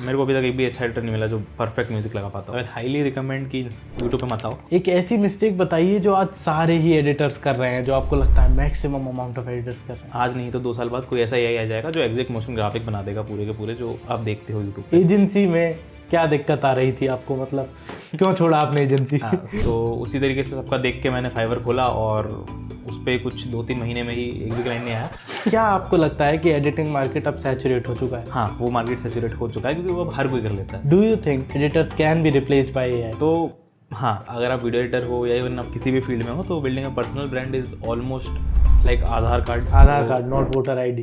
मेरे को अभी तक एक भी अच्छा एडिटर नहीं मिला जो परफेक्ट म्यूजिक लगा पाता है। हाईली रिकमेंड कि यूट्यूब पे मत आओ। एक ऐसी मिस्टेक बताइए जो आज सारे ही एडिटर्स कर रहे हैं, जो आपको लगता है मैक्सिमम अमाउंट ऑफ एडिटर्स कर रहे हैं। आज नहीं तो 2 साल बाद कोई ऐसा AI आ जाएगा जो एग्जैक्ट मोशन ग्राफिक बना देगा पूरे के पूरे, जो आप देखते हो यूट्यूब पे। एजेंसी में क्या दिक्कत आ रही थी आपको, मतलब क्यों छोड़ा आपने एजेंसी? तो उसी तरीके से सबका देख के मैंने फाइवर खोला और उस पर कुछ 2-3 महीने में ही एक भी क्लाइंट नहीं आया। क्या आपको लगता है कि एडिटिंग मार्केट अब सैचुरेट हो चुका है? हाँ, वो मार्केट सैचुरेट हो चुका है क्योंकि वो अब हर कोई कर लेता है। Do you think editors can be replaced by AI? तो हाँ, अगर आप वीडियो एडिटर हो या इवन आप किसी भी फील्ड में हो तो building a personal brand is almost like Aadhaar card not voter ID।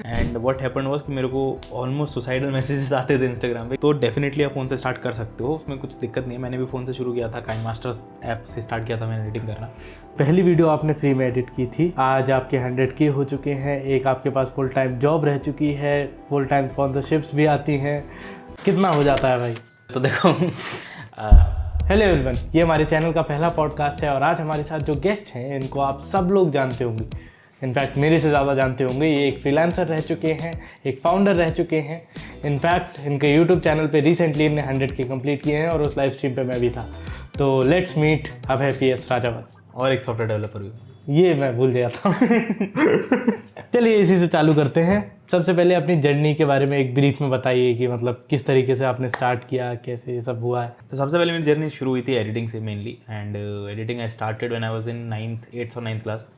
And what happened was कि मेरे को ऑलमोस्ट सुसाइडल मैसेजेस आते थे इंस्टाग्राम पे। तो डेफिनेटली आप फ़ोन से स्टार्ट कर सकते हो, उसमें कुछ दिक्कत नहीं है। मैंने भी फ़ोन से शुरू किया था, काइनमास्टर ऐप से स्टार्ट किया था मैंने एडिटिंग करना। पहली वीडियो आपने फ्री में एडिट की थी, आज आपके 100K हो चुके हैं, एक आपके पास फुल टाइम जॉब रह चुकी है, फुल टाइम स्पॉन्सरशिप्स भी आती हैं, कितना हो जाता है भाई? तो देखो हेलो एवरीवन, ये हमारे चैनल का पहला पॉडकास्ट है और आज हमारे साथ जो गेस्ट हैं इनको आप सब लोग जानते होंगे, इनफैक्ट मेरे से ज़्यादा जानते होंगे। ये एक फ्रीलांसर रह चुके हैं, एक फाउंडर रह चुके हैं। इनफैक्ट इनके यूट्यूब चैनल पे रिसेंटली इनने 100K कंप्लीट किए हैं और उस लाइव स्ट्रीम पे मैं भी था। तो let's meet Abhay PS Rajawat. और एक सॉफ्टवेयर डेवलपर भी, ये मैं भूल गया था। चलिए इसी से चालू करते हैं। सबसे पहले अपनी जर्नी के बारे में एक ब्रीफ में बताइए कि मतलब किस तरीके से आपने स्टार्ट किया, कैसे ये सब हुआ है। तो सबसे पहले मेरी जर्नी शुरू हुई थी एडिटिंग से mainly. And editing I started when I was in 8th और 9th क्लास।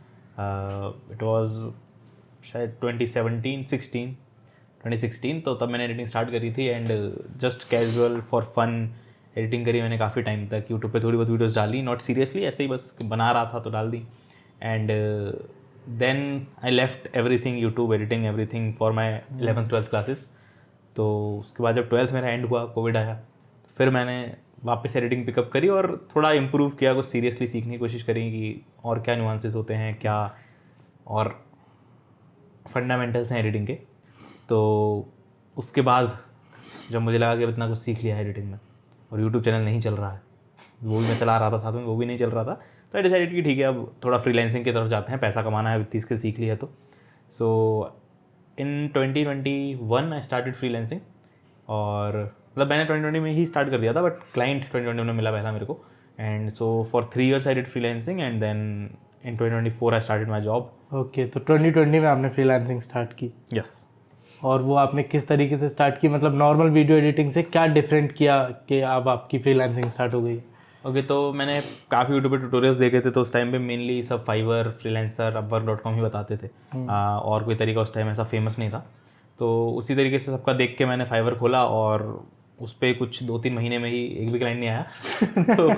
इट वाज शायद 2016, तो तब मैंने एडिटिंग स्टार्ट करी थी। And just casual for fun editing करी मैंने काफ़ी टाइम तक। यूट्यूब पे थोड़ी बहुत वीडियोस डाली, नॉट सीरियसली, ऐसे ही बस बना रहा था तो डाल दी। And then I left everything, YouTube editing everything for my 11th-12th classes. तो उसके बाद जब 12th मेरा एंड हुआ, कोविड आया, फिर मैंने वापस एडिटिंग पिकअप करी और थोड़ा इम्प्रूव किया, कुछ सीरियसली सीखने की कोशिश करी कि और क्या नुआंसेस होते हैं, क्या और फंडामेंटल्स हैं एडिटिंग के। तो उसके बाद जब मुझे लगा कि अब इतना कुछ सीख लिया है एडिटिंग में और यूट्यूब चैनल नहीं चल रहा है, वो भी मैं चला रहा था साथ में, वो भी नहीं चल रहा था, तो आई डिसाइडेड कि ठीक है अब थोड़ा फ्रीलांसिंग की तरफ जाते हैं, पैसा कमाना है, इतनी स्किल सीख ली है तो। सो इन 2021 आई स्टार्टेड फ्रीलांसिंग। और मतलब मैंने 2020 में ही स्टार्ट कर दिया था, बट क्लाइंट 2020 में मिला पहला मेरे को। And so for 3 years I did freelancing and then in 2024 I started my job. Okay, तो 2020 में आपने फ्रीलांसिंग स्टार्ट की। यस। और वो आपने किस तरीके से स्टार्ट की, मतलब नॉर्मल वीडियो एडिटिंग से क्या डिफरेंट किया कि अब आपकी फ्रीलांसिंग स्टार्ट हो गई? ओके, तो मैंने काफ़ी यूट्यूब पे ट्यूटोरियल्स देखे थे, तो उस टाइम पे मेनली सब फाइवर, फ्रीलांसर, upwork.com ही बताते थे। और कोई तरीका उस टाइम ऐसा फेमस नहीं था। तो उसी तरीके से सबका देख के मैंने फाइवर खोला और उस पर कुछ 2-3 महीने में ही एक भी क्लाइंट नहीं आया। तो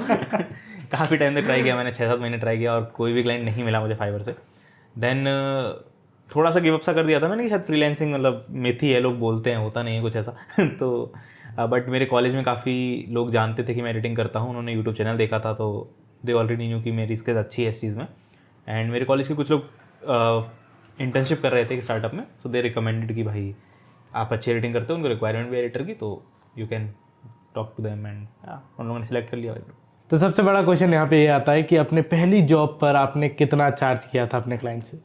काफ़ी टाइम तक ट्राई किया मैंने, 6-7 महीने ट्राई किया और कोई भी क्लाइंट नहीं मिला मुझे फाइवर से। देन थोड़ा सा गिवअप सा कर दिया था मैंने कि शायद फ्रीलांसिंग मतलब मेथी है, लोग बोलते हैं, होता नहीं है कुछ ऐसा। तो बट मेरे कॉलेज में काफ़ी लोग जानते थे कि मैं एडिटिंग करता हूँ, उन्होंने यूट्यूब चैनल देखा था, तो दे ऑलरेडी न्यू कि मेरी स्किल्स अच्छी है इस चीज़ में। एंड मेरे कॉलेज के कुछ लोग इंटर्नशिप कर रहे थे स्टार्टअप में, सो दे रिकमेंडेड कि भाई आप अच्छी एडिटिंग करते हो, उनको रिक्वायरमेंट भी एडिटर की, तो you can talk to them. And उन लोगों ने सिलेक्ट कर लिया। तो सबसे बड़ा क्वेश्चन यहाँ पे ये आता है कि अपने पहली जॉब पर आपने कितना चार्ज किया था अपने क्लाइंट से?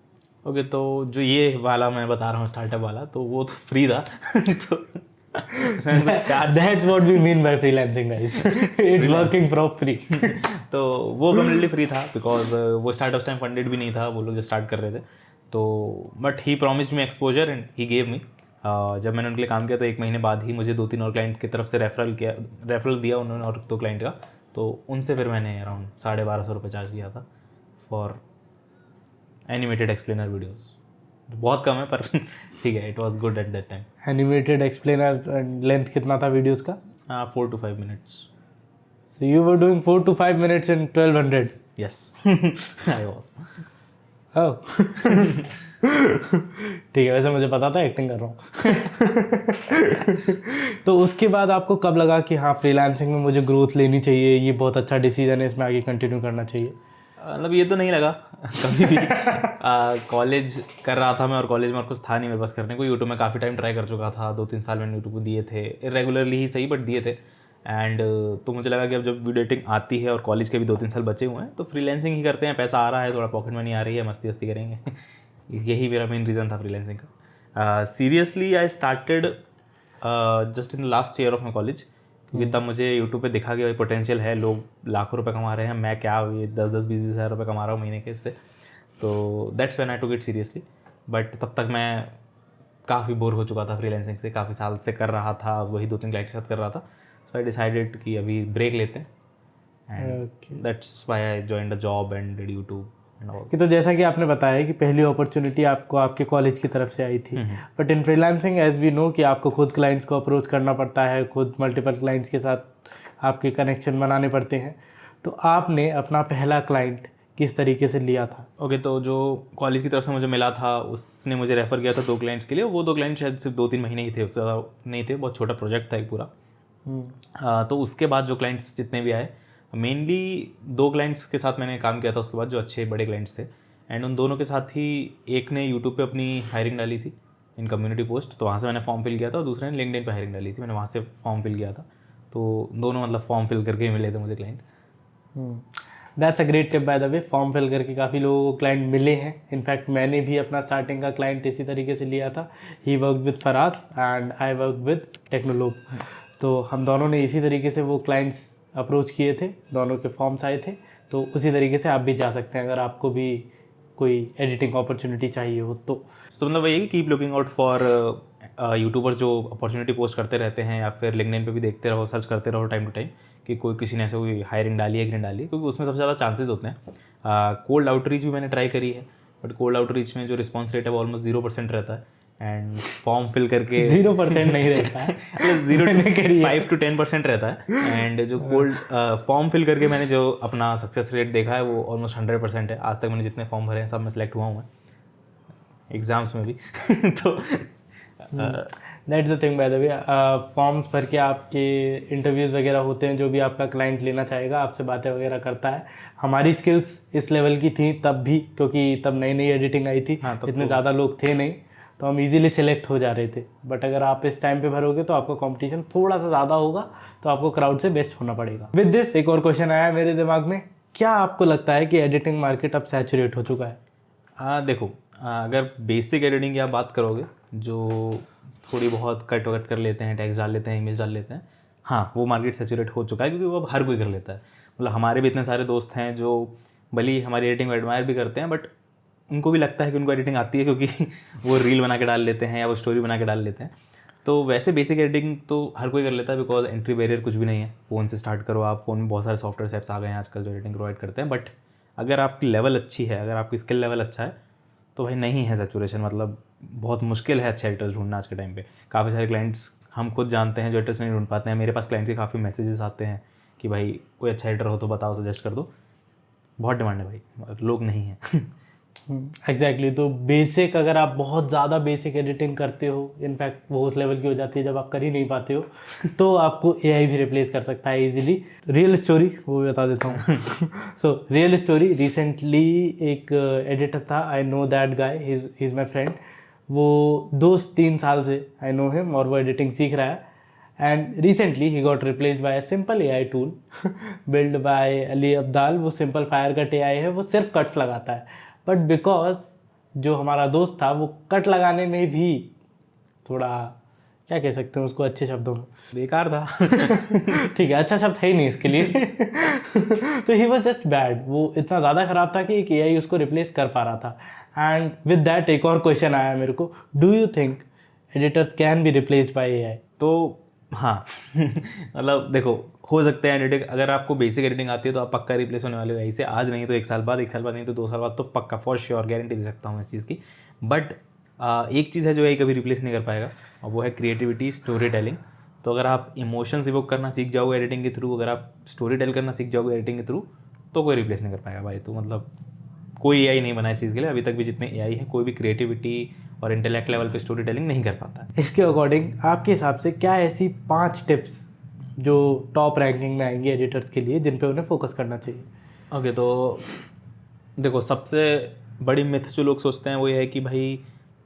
ओके, तो जो ये वाला मैं बता रहा हूँ स्टार्टअप वाला, तो वो तो फ्री था। तो That's what we mean by freelancing, guys. It's working for free. तो वो कम्प्लीटली फ्री था बिकॉज वो स्टार्टअप टाइम फंडेड भी नहीं था, वो लोग जो स्टार्ट कर रहे थे। तो but he promised me exposure and he gave me. जब मैंने उनके लिए काम किया तो 1 महीने बाद ही मुझे 2-3 और क्लाइंट की तरफ से रेफरल दिया उन्होंने, और 2 क्लाइंट का। तो उनसे फिर मैंने अराउंड 1250 रुपये चार्ज किया था फॉर एनिमेटेड एक्सप्लेनर वीडियोज़। बहुत कम है पर ठीक है, it was good at that time. Animated explainer length कितना था वीडियोस का? 4 to 5 minutes। So you were doing 4 to 5 minutes in 1200? Yes, I was। Oh। ठीक है, वैसे मुझे पता था, एक्टिंग कर रहा हूँ। तो उसके बाद आपको कब लगा कि हाँ फ्रीलांसिंग में मुझे ग्रोथ लेनी चाहिए, ये बहुत अच्छा डिसीजन है, इसमें आगे कंटिन्यू करना चाहिए? मतलब ये तो नहीं लगा कभी भी। कॉलेज कर रहा था मैं और कॉलेज में और कुछ था नहीं मेरे पास करने को। यूट्यूब में काफ़ी टाइम ट्राई कर चुका था, 2-3 साल मैंने यूट्यूब को दिए थे, इरेगुलरली ही सही बट दिए थे। एंड तो मुझे लगा कि अब जब वीडियो एडिटिंग आती है और कॉलेज के भी 2-3 साल बचे हुए हैं तो फ्रीलांसिंग ही करते हैं, पैसा आ रहा है, थोड़ा पॉकेट मनी आ रही है, मस्ती वस्ती करेंगे। यही मेरा मेन रीज़न था फ्रीलांसिंग का। Seriously I started just in the last year of my college, क्योंकि तब मुझे यूट्यूब पे दिखा कि भाई पोटेंशियल है, लोग लाखों रुपए कमा रहे हैं, मैं क्या ये 10-20 हज़ार रुपये कमा रहा हूँ महीने के इससे। तो that's when I took it seriously. But तब तक मैं काफ़ी बोर हो चुका था फ्रीलांसिंग से, काफ़ी साल से कर रहा था, वही 2-3 क्लाइंट के साथ कर रहा था। सो आई डिसाइडेड कि अभी ब्रेक लेते हैं, and that's why I joined the job and did YouTube and all. कि तो जैसा कि आपने बताया कि पहली अपॉर्चुनिटी आपको आपके कॉलेज की तरफ से आई थी, but in freelancing as we know कि आपको खुद क्लाइंट्स को अप्रोच करना पड़ता है, खुद मल्टीपल क्लाइंट्स के साथ आपके कनेक्शन बनाने पड़ते हैं। तो आपने अपना पहला क्लाइंट किस तरीके से लिया था? ओके, तो जो कॉलेज की तरफ से मुझे मिला था उसने मुझे रेफ़र किया था 2 क्लाइंट्स के लिए। वो 2 क्लाइंट शायद सिर्फ 2-3 महीने ही थे, उससे ज़्यादा नहीं थे, बहुत छोटा प्रोजेक्ट था एक पूरा। तो उसके बाद जो क्लाइंट्स जितने भी आए, मेनली 2 क्लाइंट्स के साथ मैंने काम किया था उसके बाद, जो अच्छे बड़े क्लाइंट्स थे। एंड उन दोनों के साथ ही एक ने यूट्यूब पे अपनी हायरिंग डाली थी इन कम्युनिटी पोस्ट, तो वहाँ से मैंने फॉर्म फिल किया था, और दूसरे ने लिंक्डइन पे हायरिंग डाली थी, मैंने वहाँ से फॉर्म फिल किया था। तो दोनों मतलब फॉर्म फिल करके ही मिले थे मुझे client. That's a great tip by the way. Form fill करके काफ़ी लोगों को क्लाइंट मिले हैं। इनफैक्ट मैंने भी अपना स्टार्टिंग का क्लाइंट इसी तरीके से लिया था। He work with Faraz and I work with टेक्नोलोप। तो हम दोनों ने इसी तरीके से वो क्लाइंट्स अप्रोच किए थे, दोनों के फॉर्म्स आए थे। तो उसी तरीके से आप भी जा सकते हैं अगर आपको भी कोई एडिटिंग अपॉर्चुनिटी चाहिए हो तो। मतलब वही है कि keep looking out for YouTuber जो अपॉर्चुनिटी पोस्ट करते रहते हैं, या फिर लिंक्डइन पे भी देखते रहो, सर्च करते रहो टाइम टू टाइम कि किसी ने ऐसे कोई हायरिंग डाली है कि नहीं डाली है, क्योंकि उसमें सबसे ज़्यादा चांसेस होते हैं। कोल्ड आउटरीच भी मैंने ट्राई करी है, बट कोल्ड आउटरीच में जो रिस्पॉन्स रेट है वो ऑलमोस्ट 0% रहता है। एंड फॉर्म फिल करके 0% नहीं रहता है, 5 to 10% रहता है। एंड जो कोल्ड फॉर्म फिल करके मैंने जो अपना सक्सेस रेट देखा है वो ऑलमोस्ट 100% है। आज तक मैंने जितने फॉर्म भरे हैं सब में सेलेक्ट हुआ हूँ एग्ज़ाम्स में भी। तो that's the thing bye the way. Forms भर के आपके इंटरव्यूज़ वगैरह होते हैं, जो भी आपका क्लाइंट लेना चाहेगा आपसे बातें वगैरह करता है। हमारी स्किल्स इस लेवल की थी तब भी, क्योंकि तब नई नई एडिटिंग आई थी, इतने ज़्यादा लोग थे नहीं, तो हम इजीली सिलेक्ट हो जा रहे थे। बट अगर आप इस टाइम पे भरोगे तो आपका कंपटीशन थोड़ा सा ज़्यादा होगा, तो आपको क्राउड से बेस्ट होना पड़ेगा। विद दिस एक और क्वेश्चन आया मेरे दिमाग में, क्या आपको लगता है कि एडिटिंग मार्केट अब सैचुरेट हो चुका है? देखो, अगर बेसिक एडिटिंग की आप बात करोगे, जो थोड़ी बहुत कट वकट कर लेते हैं, टेक्स्ट डाल लेते हैं, इमेज डाल लेते हैं, हाँ वो मार्केट सैचुरेट हो चुका है, क्योंकि वो अब हर कोई कर लेता है। मतलब हमारे भी इतने सारे दोस्त हैं जो भले ही हमारी एडिटिंग को एडमायर भी करते हैं, बट उनको भी लगता है कि उनको एडिटिंग आती है, क्योंकि वो रील बना के डाल लेते हैं या वो स्टोरी बना के डाल लेते हैं। तो वैसे बेसिक एडिटिंग तो हर कोई कर लेता है, बिकॉज एंट्री बैरियर कुछ भी नहीं है। फ़ोन से स्टार्ट करो आप, फ़ोन में बहुत सारे सॉफ्टवेयर ऐप्स आ गए हैं आजकल जो एडिटिंग प्रोवाइड करते हैं। बट अगर आपकी लेवल अच्छी है, अगर आपकी स्किल लेवल अच्छा है, तो भाई नहीं है सैचुरेशन। मतलब बहुत मुश्किल है अच्छे एडिटर्स ढूंढना आज के टाइम पे। काफ़ी सारे क्लाइंट्स हम खुद जानते हैं जो एडिटर्स नहीं ढूंढ पाते हैं। मेरे पास क्लाइंट्स के काफ़ी मैसेजेस आते हैं कि भाई कोई अच्छा एडिटर हो तो बताओ, सजेस्ट कर दो। बहुत डिमांड है भाई, लोग नहीं हैं। एग्जैक्टली तो बेसिक, अगर आप बहुत ज़्यादा बेसिक एडिटिंग करते हो, इनफैक्ट वो उस लेवल की हो जाती है जब आप कर ही नहीं पाते हो, तो आपको एआई भी रिप्लेस कर सकता है इजीली। रियल स्टोरी वो बता देता हूँ। सो रियल स्टोरी, रिसेंटली एक एडिटर था, I know that guy, he is my friend. वो 2-3 साल से आई नो हिम, और वो एडिटिंग सीख रहा है। एंड रिसेंटली ही got replaced by a simple AI tool build by Ali Abdaal. वो सिंपल फायर कट एआई है, वो सिर्फ कट्स लगाता है। बट बिकॉज जो हमारा दोस्त था वो कट लगाने में भी थोड़ा, क्या कह सकते हैं उसको अच्छे शब्दों में, बेकार था। ठीक है, अच्छा शब्द है ही नहीं इसके लिए। तो ही वॉज जस्ट बैड। वो इतना ज़्यादा ख़राब था कि एक एआई उसको रिप्लेस कर पा रहा था। एंड विद दैट एक और क्वेश्चन आया मेरे को, do you think editors can be replaced by AI? तो हाँ, मतलब देखो, हो सकता है एडिटिंग, अगर आपको बेसिक एडिटिंग आती है तो आप पक्का रिप्लेस होने वाले हो ऐसे, आज नहीं तो 1 साल बाद, 1 साल बाद नहीं तो 2 साल बाद, तो पक्का फॉर श्योर गारंटी दे सकता हूँ इस चीज़ की। बट एक चीज़ है जो ये कभी रिप्लेस नहीं कर पाएगा, और वो है क्रिएटिविटी, स्टोरी टेलिंग। तो अगर आप इमोशंस इवोक करना सीख जाओगे एडिटिंग के थ्रू, अगर आप स्टोरी टेल करना सीख जाओगे एडिटिंग के थ्रू, तो कोई रिप्लेस नहीं कर पाएगा भाई। तो मतलब कोई एआई नहीं बना इस चीज़ के लिए। अभी तक भी जितने एआई है, कोई भी क्रिएटिविटी और इंटेलेक्ट लेवल पे स्टोरी टेलिंग नहीं कर पाता है। इसके अकॉर्डिंग आपके हिसाब से क्या ऐसी 5 टिप्स जो टॉप रैंकिंग में आएंगी एडिटर्स के लिए, जिन पे उन्हें फोकस करना चाहिए? ओके, तो देखो, सबसे बड़ी मिथ जो लोग सोचते हैं वो ये है कि भाई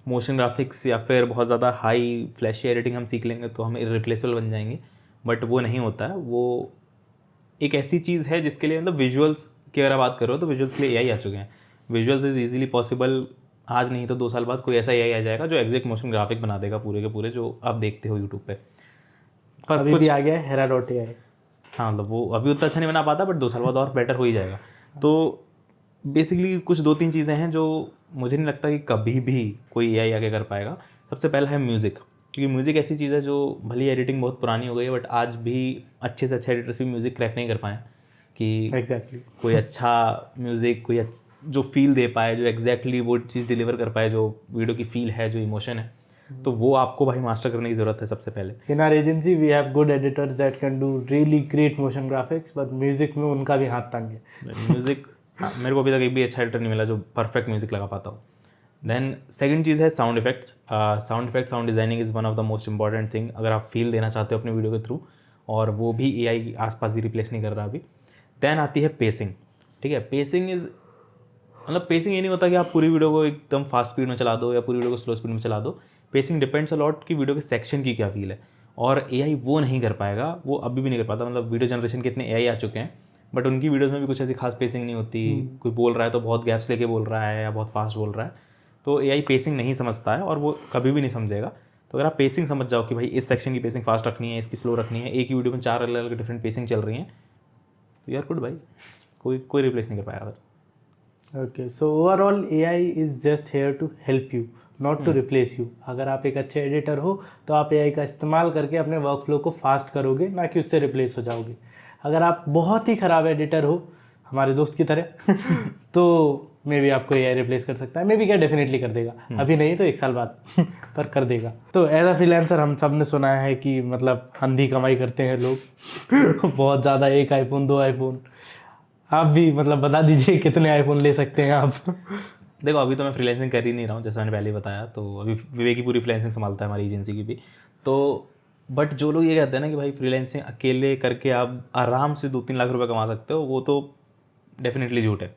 मोशन ग्राफिक्स या फिर बहुत ज़्यादा हाई फ्लैशी एडिटिंग हम सीख लेंगे तो हम इररिप्लेसेबल बन जाएंगे। बट वो नहीं होता है। वो एक ऐसी चीज़ है जिसके लिए, मतलब विजुअल्स की अगर बात करो तो विजुअल्स के लिए एआई आ चुके हैं। विजुअल्स इज़ ईजिली पॉसिबल आज नहीं तो 2 साल बाद कोई ऐसा AI आ जाएगा जो एग्जैक्ट मोशन ग्राफिक बना देगा पूरे के पूरे जो आप देखते हो यूट्यूब पे। पर अभी भी आ गया है Hera.ai। हाँ मतलब वो अभी उतना अच्छा नहीं बना पाता, बट 2 साल बाद और बेटर हो ही जाएगा। तो बेसिकली कुछ 2-3 चीज़ें हैं जो मुझे नहीं लगता कि कभी भी कोई AI आके कर पाएगा। सबसे पहला है म्यूज़िक, क्योंकि म्यूज़िक ऐसी चीज़ है जो भले एडिटिंग बहुत पुरानी हो गई है, बट आज भी अच्छे से अच्छे एडिटर्स भी म्यूज़िक क्रैक नहीं कर पाए कि एग्जैक्टली कोई अच्छा म्यूज़िक, कोई जो फील दे पाए, जो एग्जैक्टली वो चीज़ डिलीवर कर पाए, जो वीडियो की फील है, जो इमोशन है, तो वो आपको भाई मास्टर करने की ज़रूरत है सबसे पहले। In our agency we have good editors that can do really great motion graphics, but music में उनका भी हाथ तंग है। म्यूज़िक मेरे को अभी तक एक भी अच्छा एडिटर नहीं मिला जो परफेक्ट म्यूज़िक लगा पाता हो। देन सेकंड चीज़ है sound effects. Sound designing is one of the most important thing अगर आप फील देना चाहते हो अपने वीडियो के थ्रू, और वो भी AI के आसपास भी रिप्लेस नहीं कर रहा अभी। देन आती है पेसिंग। ठीक है, पेसिंग इज़ मतलब पेसिंग ये नहीं होता कि आप पूरी वीडियो को एकदम फास्ट स्पीड में चला दो या पूरी वीडियो को स्लो स्पीड में चला दो। पेसिंग डिपेंड्स अलॉट कि वीडियो के सेक्शन की क्या फील है, और AI वो नहीं कर पाएगा, वो अभी भी नहीं कर पाता। मतलब वीडियो जनरेशन के इतने AI आ चुके हैं, बट उनकी वीडियोस में भी कुछ ऐसी खास पेसिंग नहीं होती। कोई बोल रहा है तो बहुत गैप्स लेके बोल रहा है या बहुत फास्ट बोल रहा है, तो AI पेसिंग नहीं समझता है और वो कभी भी नहीं समझेगा। तो अगर आप पेसिंग समझ जाओ कि भाई इस सेक्शन की पेसिंग फास्ट रखनी है, इसकी स्लो रखनी है, एक ही वीडियो में 4 अलग अलग डिफरेंट पेसिंग चल रही हैं, तो यार गुड भाई, कोई रिप्लेस नहीं कर पाएगा। Okay, so overall AI is just here to help you, not to replace you. अगर आप एक अच्छे एडिटर हो तो आप AI का इस्तेमाल करके अपने वर्क फ्लो को फास्ट करोगे, ना कि उससे रिप्लेस हो जाओगे। अगर आप बहुत ही ख़राब एडिटर हो, हमारे दोस्त की तरह तो मे बी आपको AI रिप्लेस कर सकता है। मे बी क्या, डेफिनेटली कर देगा, अभी नहीं तो 1 साल बाद पर कर देगा। तो एज अ फ्रीलांसर हम सब ने सुना है कि मतलब अंधी कमाई करते हैं लोग बहुत ज़्यादा, 1 आईफोन 2 आईफोन। आप भी मतलब बता दीजिए कितने आईफोन ले सकते हैं आप? देखो अभी तो मैं फ्रीलांसिंग कर ही नहीं रहा हूँ, जैसा मैंने पहले ही बताया, तो अभी विवेक ही पूरी फ्रीलांसिंग संभालता है हमारी एजेंसी की भी। तो बट जो लोग ये कहते हैं ना कि भाई फ्रीलांसिंग अकेले करके आप आराम से 2-3 लाख रुपए कमा सकते हो, वो तो डेफिनेटली झूठ है।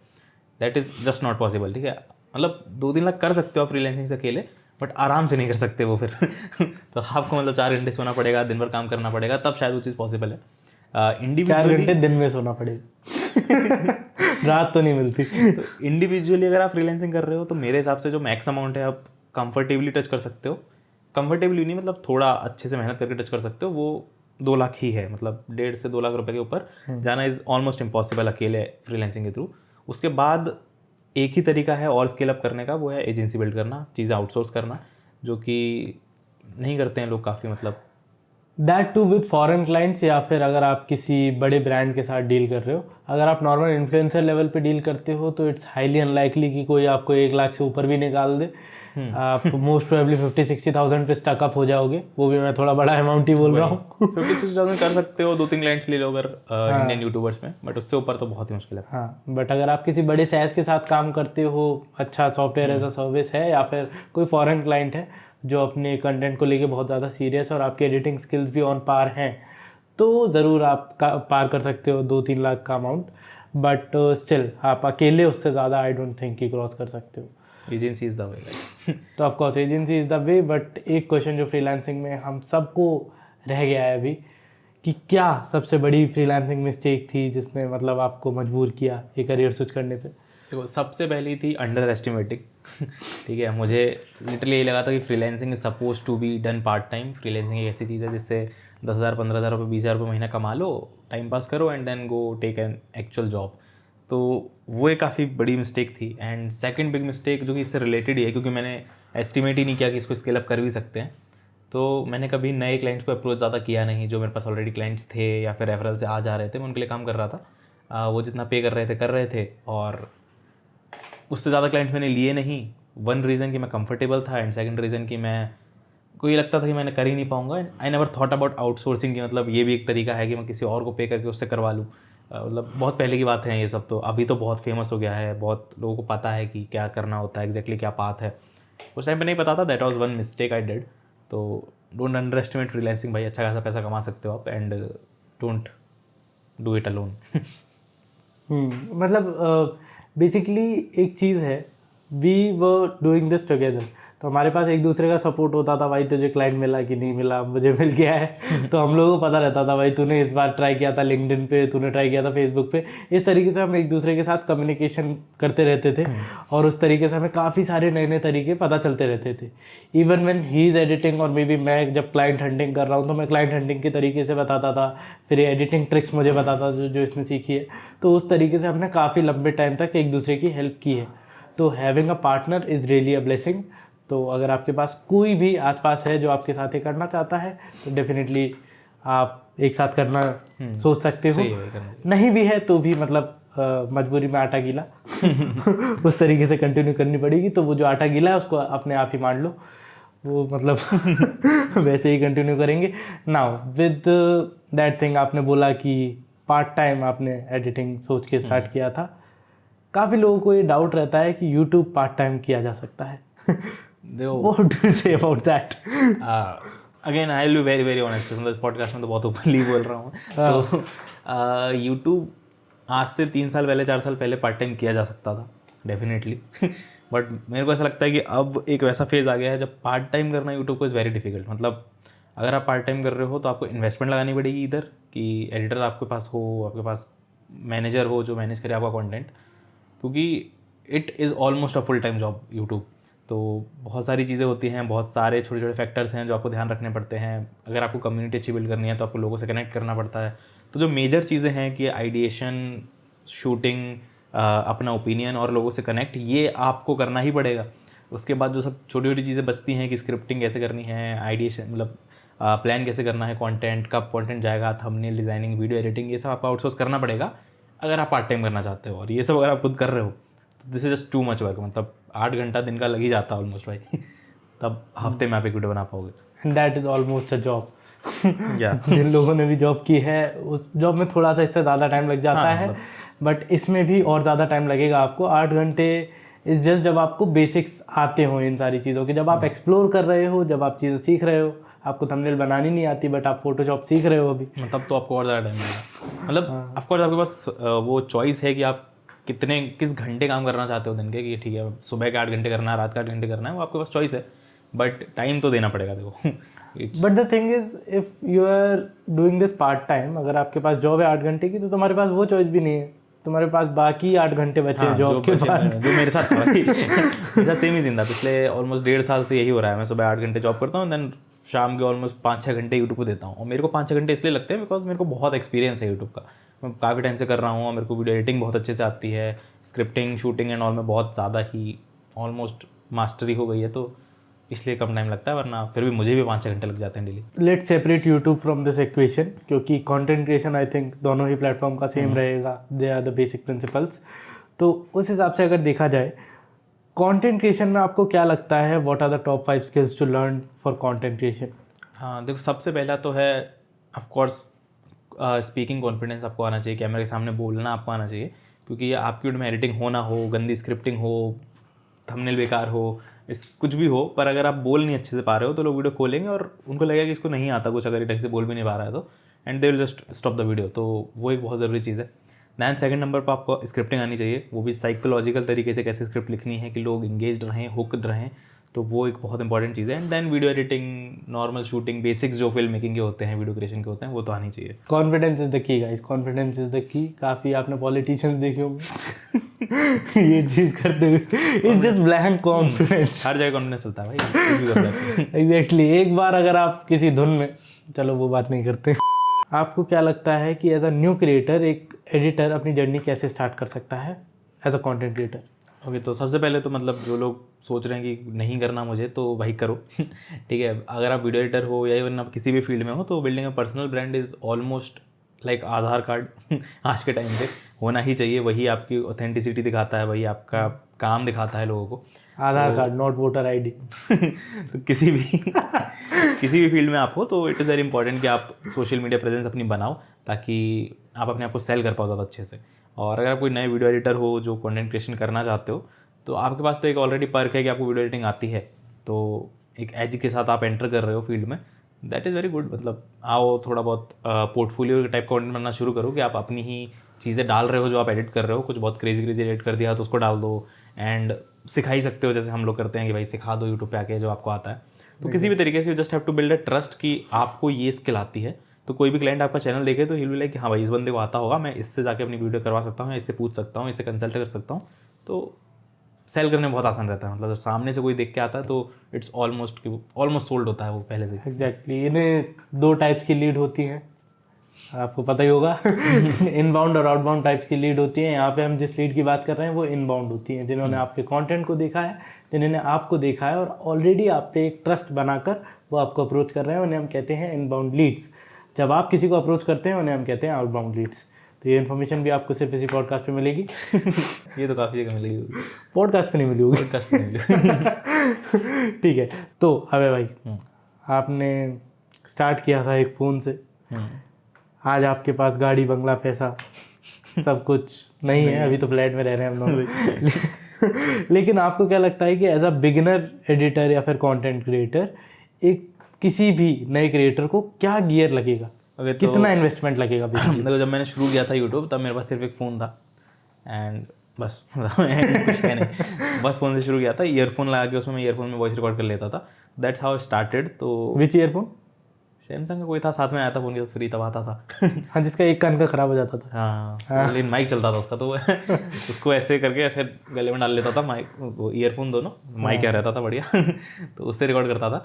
That is just not possible. ठीक है, मतलब 2-3 लाख कर सकते हो आप फ्रीलांसिंग से अकेले, बट आराम से नहीं कर सकते वो फिर तो आपको मतलब 4 घंटे सोना पड़ेगा, दिन भर काम करना पड़ेगा, तब शायद वो चीज़ पॉसिबल है। 4 घंटे दिन में सोना पड़ेगा रात तो नहीं मिलती। तो इंडिविजुअली अगर आप फ्रीलांसिंग कर रहे हो तो मेरे हिसाब से जो मैक्स अमाउंट है आप कंफर्टेबली टच कर सकते हो, कंफर्टेबली नहीं मतलब थोड़ा अच्छे से मेहनत करके टच कर सकते हो, वो 2 लाख ही है। मतलब 1.5 से 2 लाख रुपए के ऊपर जाना इज़ ऑलमोस्ट इम्पॉसिबल अकेले फ्रीलांसिंग के थ्रू। उसके बाद एक ही तरीका है और स्केल अप करने का, वो है एजेंसी बिल्ड करना, चीज़ें आउटसोर्स करना, जो कि नहीं करते हैं लोग काफ़ी। मतलब that too with foreign clients, या फिर अगर आप किसी बड़े ब्रांड के साथ डील कर रहे हो। अगर आप नॉर्मल इन्फ्लुएंसर लेवल पे डील करते हो तो इट्स हाईली अनलाइकली कि कोई आपको 1 लाख से ऊपर भी निकाल दे। आप मोस्ट प्रोबेबली 50-60,000 पे स्टकअप हो जाओगे, वो भी मैं थोड़ा बड़ा अमाउंट ही बोल रहा हूँ 50-60,000 कर सकते हो, 2-3 क्लाइंट्स ले लो अगर इंडियन यूट्यूबर्स में, बट उससे ऊपर तो बहुत ही मुश्किल है। हाँ, बट अगर आप किसी बड़े सैस के साथ काम करते हो, अच्छा सॉफ्टवेयर एज अ सर्विस है, या फिर कोई फॉरेन क्लाइंट है जो अपने कंटेंट को लेके बहुत ज़्यादा सीरियस और आपकी एडिटिंग स्किल्स भी ऑन पार हैं, तो ज़रूर आप पार कर सकते हो 2-3 लाख का अमाउंट। बट स्टिल आप अकेले उससे ज़्यादा आई डोंट थिंक कि क्रॉस कर सकते हो। Agency is the way. तो of course agency is the way, but एक क्वेश्चन जो फ्रीलांसिंग में हम सबको रह गया है अभी, कि क्या सबसे बड़ी फ्रीलांसिंग मिस्टेक थी जिसने मतलब आपको मजबूर किया ये करियर स्विच करने पे? देखो सबसे पहली थी अंडर एस्टिमेटिंग। ठीक है, मुझे लिटरली ये लगा था कि freelancing is suppose to be done part time. Freelancing एक ऐसी चीज़ है जिससे 10,000 15,000 रुपये 20,000 रुपये महीना कमा लो, टाइम पास करो and then go take an actual job. तो वो एक काफ़ी बड़ी मिस्टेक थी। एंड सेकंड बिग मिस्टेक जो कि इससे रिलेटेड ही है, क्योंकि मैंने एस्टिमेट ही नहीं किया कि इसको स्केल अप कर भी सकते हैं, तो मैंने कभी नए क्लाइंट्स को अप्रोच ज़्यादा किया नहीं। जो मेरे पास ऑलरेडी क्लाइंट्स थे या फिर रेफरल से आ जा रहे थे, मैं उनके लिए काम कर रहा था। वो जितना पे कर रहे थे और उससे ज़्यादा क्लाइंट्स मैंने लिए नहीं। 1 रीज़न कि मैं कंफर्टेबल था, एंड सेकंड रीज़न कि मैं को ये लगता था कि मैंने कर ही नहीं पाऊंगा। I never thought about outsourcing की, मतलब ये भी एक तरीका है कि मैं किसी और को पे करके उससे करवा लूँ। मतलब बहुत पहले की बात है ये सब, तो अभी तो बहुत फेमस हो गया है, बहुत लोगों को पता है कि क्या करना होता है, एग्जैक्टली क्या पाथ है। उस टाइम पे नहीं पता था, that was 1 mistake I did. तो डोंट अंडर एस्टिमेट फ्रीलांसिंग भाई, अच्छा खासा पैसा कमा सकते हो आप, and don't do it alone. मतलब बेसिकली एक चीज़ है, we were doing this together. तो हमारे पास एक दूसरे का सपोर्ट होता था, भाई तुझे क्लाइंट मिला कि नहीं मिला, मुझे मिल गया है। तो हम लोगों को पता रहता था भाई तूने इस बार ट्राई किया था लिंक्डइन पे, तूने ट्राई किया था फेसबुक पे। इस तरीके से हम एक दूसरे के साथ कम्युनिकेशन करते रहते थे और उस तरीके से हमें काफ़ी सारे नए नए तरीके पता चलते रहते थे। Even when he is editing और मे बी मैं जब क्लाइंट हंटिंग कर रहा हूँ तो मैं क्लाइंट हंटिंग के तरीके से बताता था, फिर एडिटिंग ट्रिक्स मुझे बताता था जो इसने सीखी है। तो उस तरीके से हमने काफ़ी लंबे टाइम तक एक दूसरे की हेल्प की है। तो having a partner is really a blessing. तो अगर आपके पास कोई भी आसपास है जो आपके साथ ही करना चाहता है तो डेफिनेटली आप एक साथ करना सोच सकते हो। नहीं भी है तो भी मतलब मजबूरी में आटा गीला उस तरीके से कंटिन्यू करनी पड़ेगी। तो वो जो आटा गीला है उसको अपने आप ही मान लो, वो मतलब वैसे ही कंटिन्यू करेंगे। नाउ विद दैट थिंग, आपने बोला कि पार्ट टाइम आपने एडिटिंग सोच के स्टार्ट किया था। काफ़ी लोगों को ये डाउट रहता है कि यूट्यूब पार्ट टाइम किया जा सकता है। What do you say about that? Again I will be very very honest, मतलब इस पॉडकास्ट में तो बहुत ओपनली बोल रहा हूँ। तो यूट्यूब आज से 3 साल पहले 4 साल पहले पार्ट टाइम किया जा सकता था डेफिनेटली। बट मेरे को ऐसा लगता है कि अब एक वैसा फेज़ आ गया है जब पार्ट टाइम करना यूट्यूब को इज़ वेरी डिफिकल्ट। मतलब अगर आप पार्ट टाइम कर रहे हो तो आपको इन्वेस्टमेंट लगानी पड़ेगी इधर, कि एडिटर आपके पास हो, आपके पास मैनेजर हो जो मैनेज करे आपका कंटेंट, क्योंकि it is almost a full time job YouTube. तो बहुत सारी चीज़ें होती हैं, बहुत सारे छोटे छोटे फैक्टर्स हैं जो आपको ध्यान रखने पड़ते हैं। अगर आपको कम्युनिटी अच्छी बिल्ड करनी है तो आपको लोगों से कनेक्ट करना पड़ता है। तो जो मेजर चीज़ें हैं कि आइडिएशन, शूटिंग, अपना ओपिनियन और लोगों से कनेक्ट, ये आपको करना ही पड़ेगा। उसके बाद जो सब छोटी छोटी चीज़ें बचती हैं कि स्क्रिप्टिंग कैसे करनी है, आइडिएशन मतलब प्लान कैसे करना है, कंटेंट कब कंटेंट जाएगा, थंबनेल डिज़ाइनिंग, वीडियो एडिटिंग, ये सब आपको आउटसोर्स करना पड़ेगा अगर आप पार्ट टाइम करना चाहते हो। और ये सब अगर आप खुद कर रहे हो तो this is just too much work. मतलब 8 घंटा दिन का लग ही जाता है ऑलमोस्ट भाई। तब हफ्ते में आप एक वीडियो बना पाओगे। And that is almost a job. जिन लोगों ने भी जॉब की है उस जॉब में थोड़ा सा इससे ज़्यादा टाइम लग जाता है, बट इसमें भी और ज़्यादा टाइम लगेगा आपको। 8 घंटे इस जस्ट जब आपको बेसिक्स आते हो इन सारी चीज़ों के, जब आप एक्सप्लोर कर रहे हो, जब आप चीज़ें सीख रहे हो। आपको थंबनेल बनानी नहीं आती बट आप फोटोशॉप सीख रहे हो अभी, मतलब तो आपको और ज़्यादा टाइम लगेगा। मतलब ऑफकोर्स आपके पास वो चॉइस है कि आप किस घंटे काम करना चाहते हो दिन के, कि ठीक है सुबह के 8 घंटे करना है, रात के 8 घंटे करना है, वो आपके पास चॉइस है। बट टाइम तो देना पड़ेगा देखो। But the thing is if you are doing this part time, अगर आपके पास जॉब है 8 घंटे की तो तुम्हारे पास वो चॉइस भी नहीं है, तुम्हारे पास बाकी 8 घंटे बचे हैं जॉब के बाद। जो मेरे साथ हो रहा है मेरे साथ सेम ही जिंदा, पिछले ऑलमोस्ट 1.5 साल से यही हो रहा है। मैं सुबह 8 घंटे जॉब करता हूँ, देन शाम के ऑलमोस्ट 5-6 घंटे यूट्यूब को देता हूँ। और मेरे को 5-6 घंटे इसलिए लगते हैं बिकॉज मेरे को बहुत एक्सपीरियंस है यूट्यूब का। मैं काफ़ी टाइम से कर रहा हूँ और मेरे को वीडियो एडिटिंग बहुत अच्छे से आती है, स्क्रिप्टिंग, शूटिंग एंड ऑल में बहुत ज़्यादा ही ऑलमोस्ट मास्टरी हो गई है, तो इसलिए कम टाइम लगता है। वरना फिर भी मुझे भी 5-6 घंटे लग जाते हैं daily. Let's separate YouTube from this equation, क्योंकि कंटेंट क्रिएशन आई थिंक दोनों ही प्लेटफॉर्म का सेम रहेगा, they are the basic principles. तो उस हिसाब से अगर देखा जाए कंटेंट क्रिएशन में आपको क्या लगता है, what are the top 5 skills to learn for content creation? हाँ देखो, सबसे पहला तो है ऑफकोर्स स्पीकिंग कॉन्फिडेंस आपको आना चाहिए, कैमरे के सामने बोलना आपको आना चाहिए। क्योंकि ये आपकी वीडियो में एडिटिंग हो ना हो, गंदी स्क्रिप्टिंग हो, थंबनेल बेकार हो, इस कुछ भी हो, पर अगर आप बोल नहीं अच्छे से पा रहे हो तो लोग वीडियो खोलेंगे और उनको लगेगा कि इसको नहीं आता कुछ, अगर ढंग से बोल भी नहीं पा रहा है तो, and they will just stop the video. तो वो एक बहुत ज़रूरी चीज़ है। दैन सेकंड नंबर पर आपको स्क्रिप्टिंग आनी चाहिए, वो भी साइकोलॉजिकल तरीके से कैसे स्क्रिप्ट लिखनी है कि लोग इंगेज्ड रहें, हुक्ड रहें, तो वो एक बहुत इंपॉर्टेंट चीज़ है। And then video editing, normal shooting, basics जो फिल्म मेकिंग के होते हैं, वीडियो क्रिएशन के होते हैं, वो तो आनी चाहिए। Confidence is the key guys, confidence is the key. काफ़ी आपने पॉलिटिशियंस देखे होंगे ये चीज़ करते हुए, इट्स जस्ट ब्लैंक कॉन्फिडेंस। हर जगह कॉन्फिडेंस चलता है भाई। एग्जैक्टली। एक बार अगर आप किसी धुन में, चलो वो बात नहीं करते। आपको क्या लगता है कि एज अ न्यू क्रिएटर एक एडिटर अपनी जर्नी कैसे स्टार्ट कर सकता है as a content creator? Okay, तो सबसे पहले तो मतलब जो लोग सोच रहे हैं कि नहीं करना मुझे, तो भाई करो। ठीक है, अगर आप वीडियो एडिटर हो या इवन आप किसी भी फील्ड में हो, तो building a personal brand is almost like Aadhaar card. आज के टाइम पे होना ही चाहिए। वही आपकी ऑथेंटिसिटी दिखाता है, वही आपका काम दिखाता है लोगों को। आधार कार्ड, नॉट वोटर आईडी। तो किसी भी फील्ड में आप हो तो इट इज़ वेरी इंपॉर्टेंट कि आप सोशल मीडिया प्रेजेंस अपनी बनाओ, ताकि आप अपने आप को सेल कर पाओ ज़्यादा अच्छे से। और अगर आप कोई नए वीडियो एडिटर हो जो कंटेंट क्रिएशन करना चाहते हो, तो आपके पास तो एक ऑलरेडी पर्क है कि आपको वीडियो एडिटिंग आती है, तो एक एज के साथ आप एंटर कर रहे हो फील्ड में, दैट इज़ वेरी गुड। मतलब आओ थोड़ा बहुत पोर्टफोलियो टाइप का कंटेंट बनना शुरू करो कि आप अपनी ही चीज़ें डाल रहे हो जो आप एडिट कर रहे हो। कुछ बहुत क्रेजी एडिट कर दिया तो उसको डाल दो, एंड सिखा ही सकते हो, जैसे हम लोग करते हैं कि भाई सिखा दो यूट्यूब पे आके जो आपको आता है। तो किसी भी तरीके से just have to build a trust कि आपको ये स्किल आती है। तो कोई भी क्लाइंट आपका चैनल देखे तो ही विल लाइक कि हाँ भाई इस बंदे को आता होगा, मैं इससे जाके अपनी वीडियो करवा सकता हूँ, इससे पूछ सकता हूँ, इससे कंसल्ट कर सकता हूँ। तो सेल करने में बहुत आसान रहता है। मतलब जब सामने से कोई देख के आता है तो इट्स ऑलमोस्ट सोल्ड होता है वो पहले से। एग्जैक्टली इन्हें 2 टाइप्स की लीड होती हैं, आपको पता ही होगा। इनबाउंड और आउटबाउंड टाइप्स की लीड होती है। यहाँ पे हम जिस लीड की बात कर रहे हैं वो इनबाउंड होती हैं, जिन्होंने आपके कंटेंट को देखा है, जिन्होंने आपको देखा है और ऑलरेडी आप पे एक ट्रस्ट बनाकर वो आपको अप्रोच कर रहे हैं, उन्हें हम कहते हैं इनबाउंड लीड्स। जब आप किसी को अप्रोच करते हैं उन्हें हम कहते हैं आउटबाउंड लीड्स। तो ये इन्फॉर्मेशन भी आपको सिर्फ इसी पॉडकास्ट पे मिलेगी। ये तो काफ़ी जगह मिलेगी, पॉडकास्ट पे नहीं मिली होगी। पॉडकास्ट पे नहीं मिलेगी। ठीक है, तो अबे भाई आपने स्टार्ट किया था एक फ़ोन से, आज आपके पास गाड़ी बंगला पैसा सब कुछ नहीं है, अभी तो फ्लैट में रह रहे हैं हम लोग। लेकिन आपको क्या लगता है कि एज अ बिगिनर एडिटर या फिर कंटेंट क्रिएटर एक किसी भी नए क्रिएटर को क्या गियर लगेगा, कितना इन्वेस्टमेंट लगेगा? देखो जब मैंने शुरू किया था यूट्यूब तब मेरे पास सिर्फ एक फ़ोन था एंड बस कुछ है नहीं, बस फ़ोन से शुरू किया था। ईयरफोन लगा के उसमें मैं ईयरफोन में वॉइस रिकॉर्ड कर लेता था। That's how started. तो विच ईयरफोन? सैमसंग का कोई था, साथ में आया था फ़ोन के साथ, फ्री तब आता था। हाँ, जिसका एक कान का ख़राब हो जाता था। हाँ, लेकिन माइक चलता था उसका, तो उसको ऐसे करके ऐसे गले में डाल लेता था, माइक वो ईयरफोन दोनों, माइक क्या रहता था बढ़िया। तो उससे रिकॉर्ड करता था।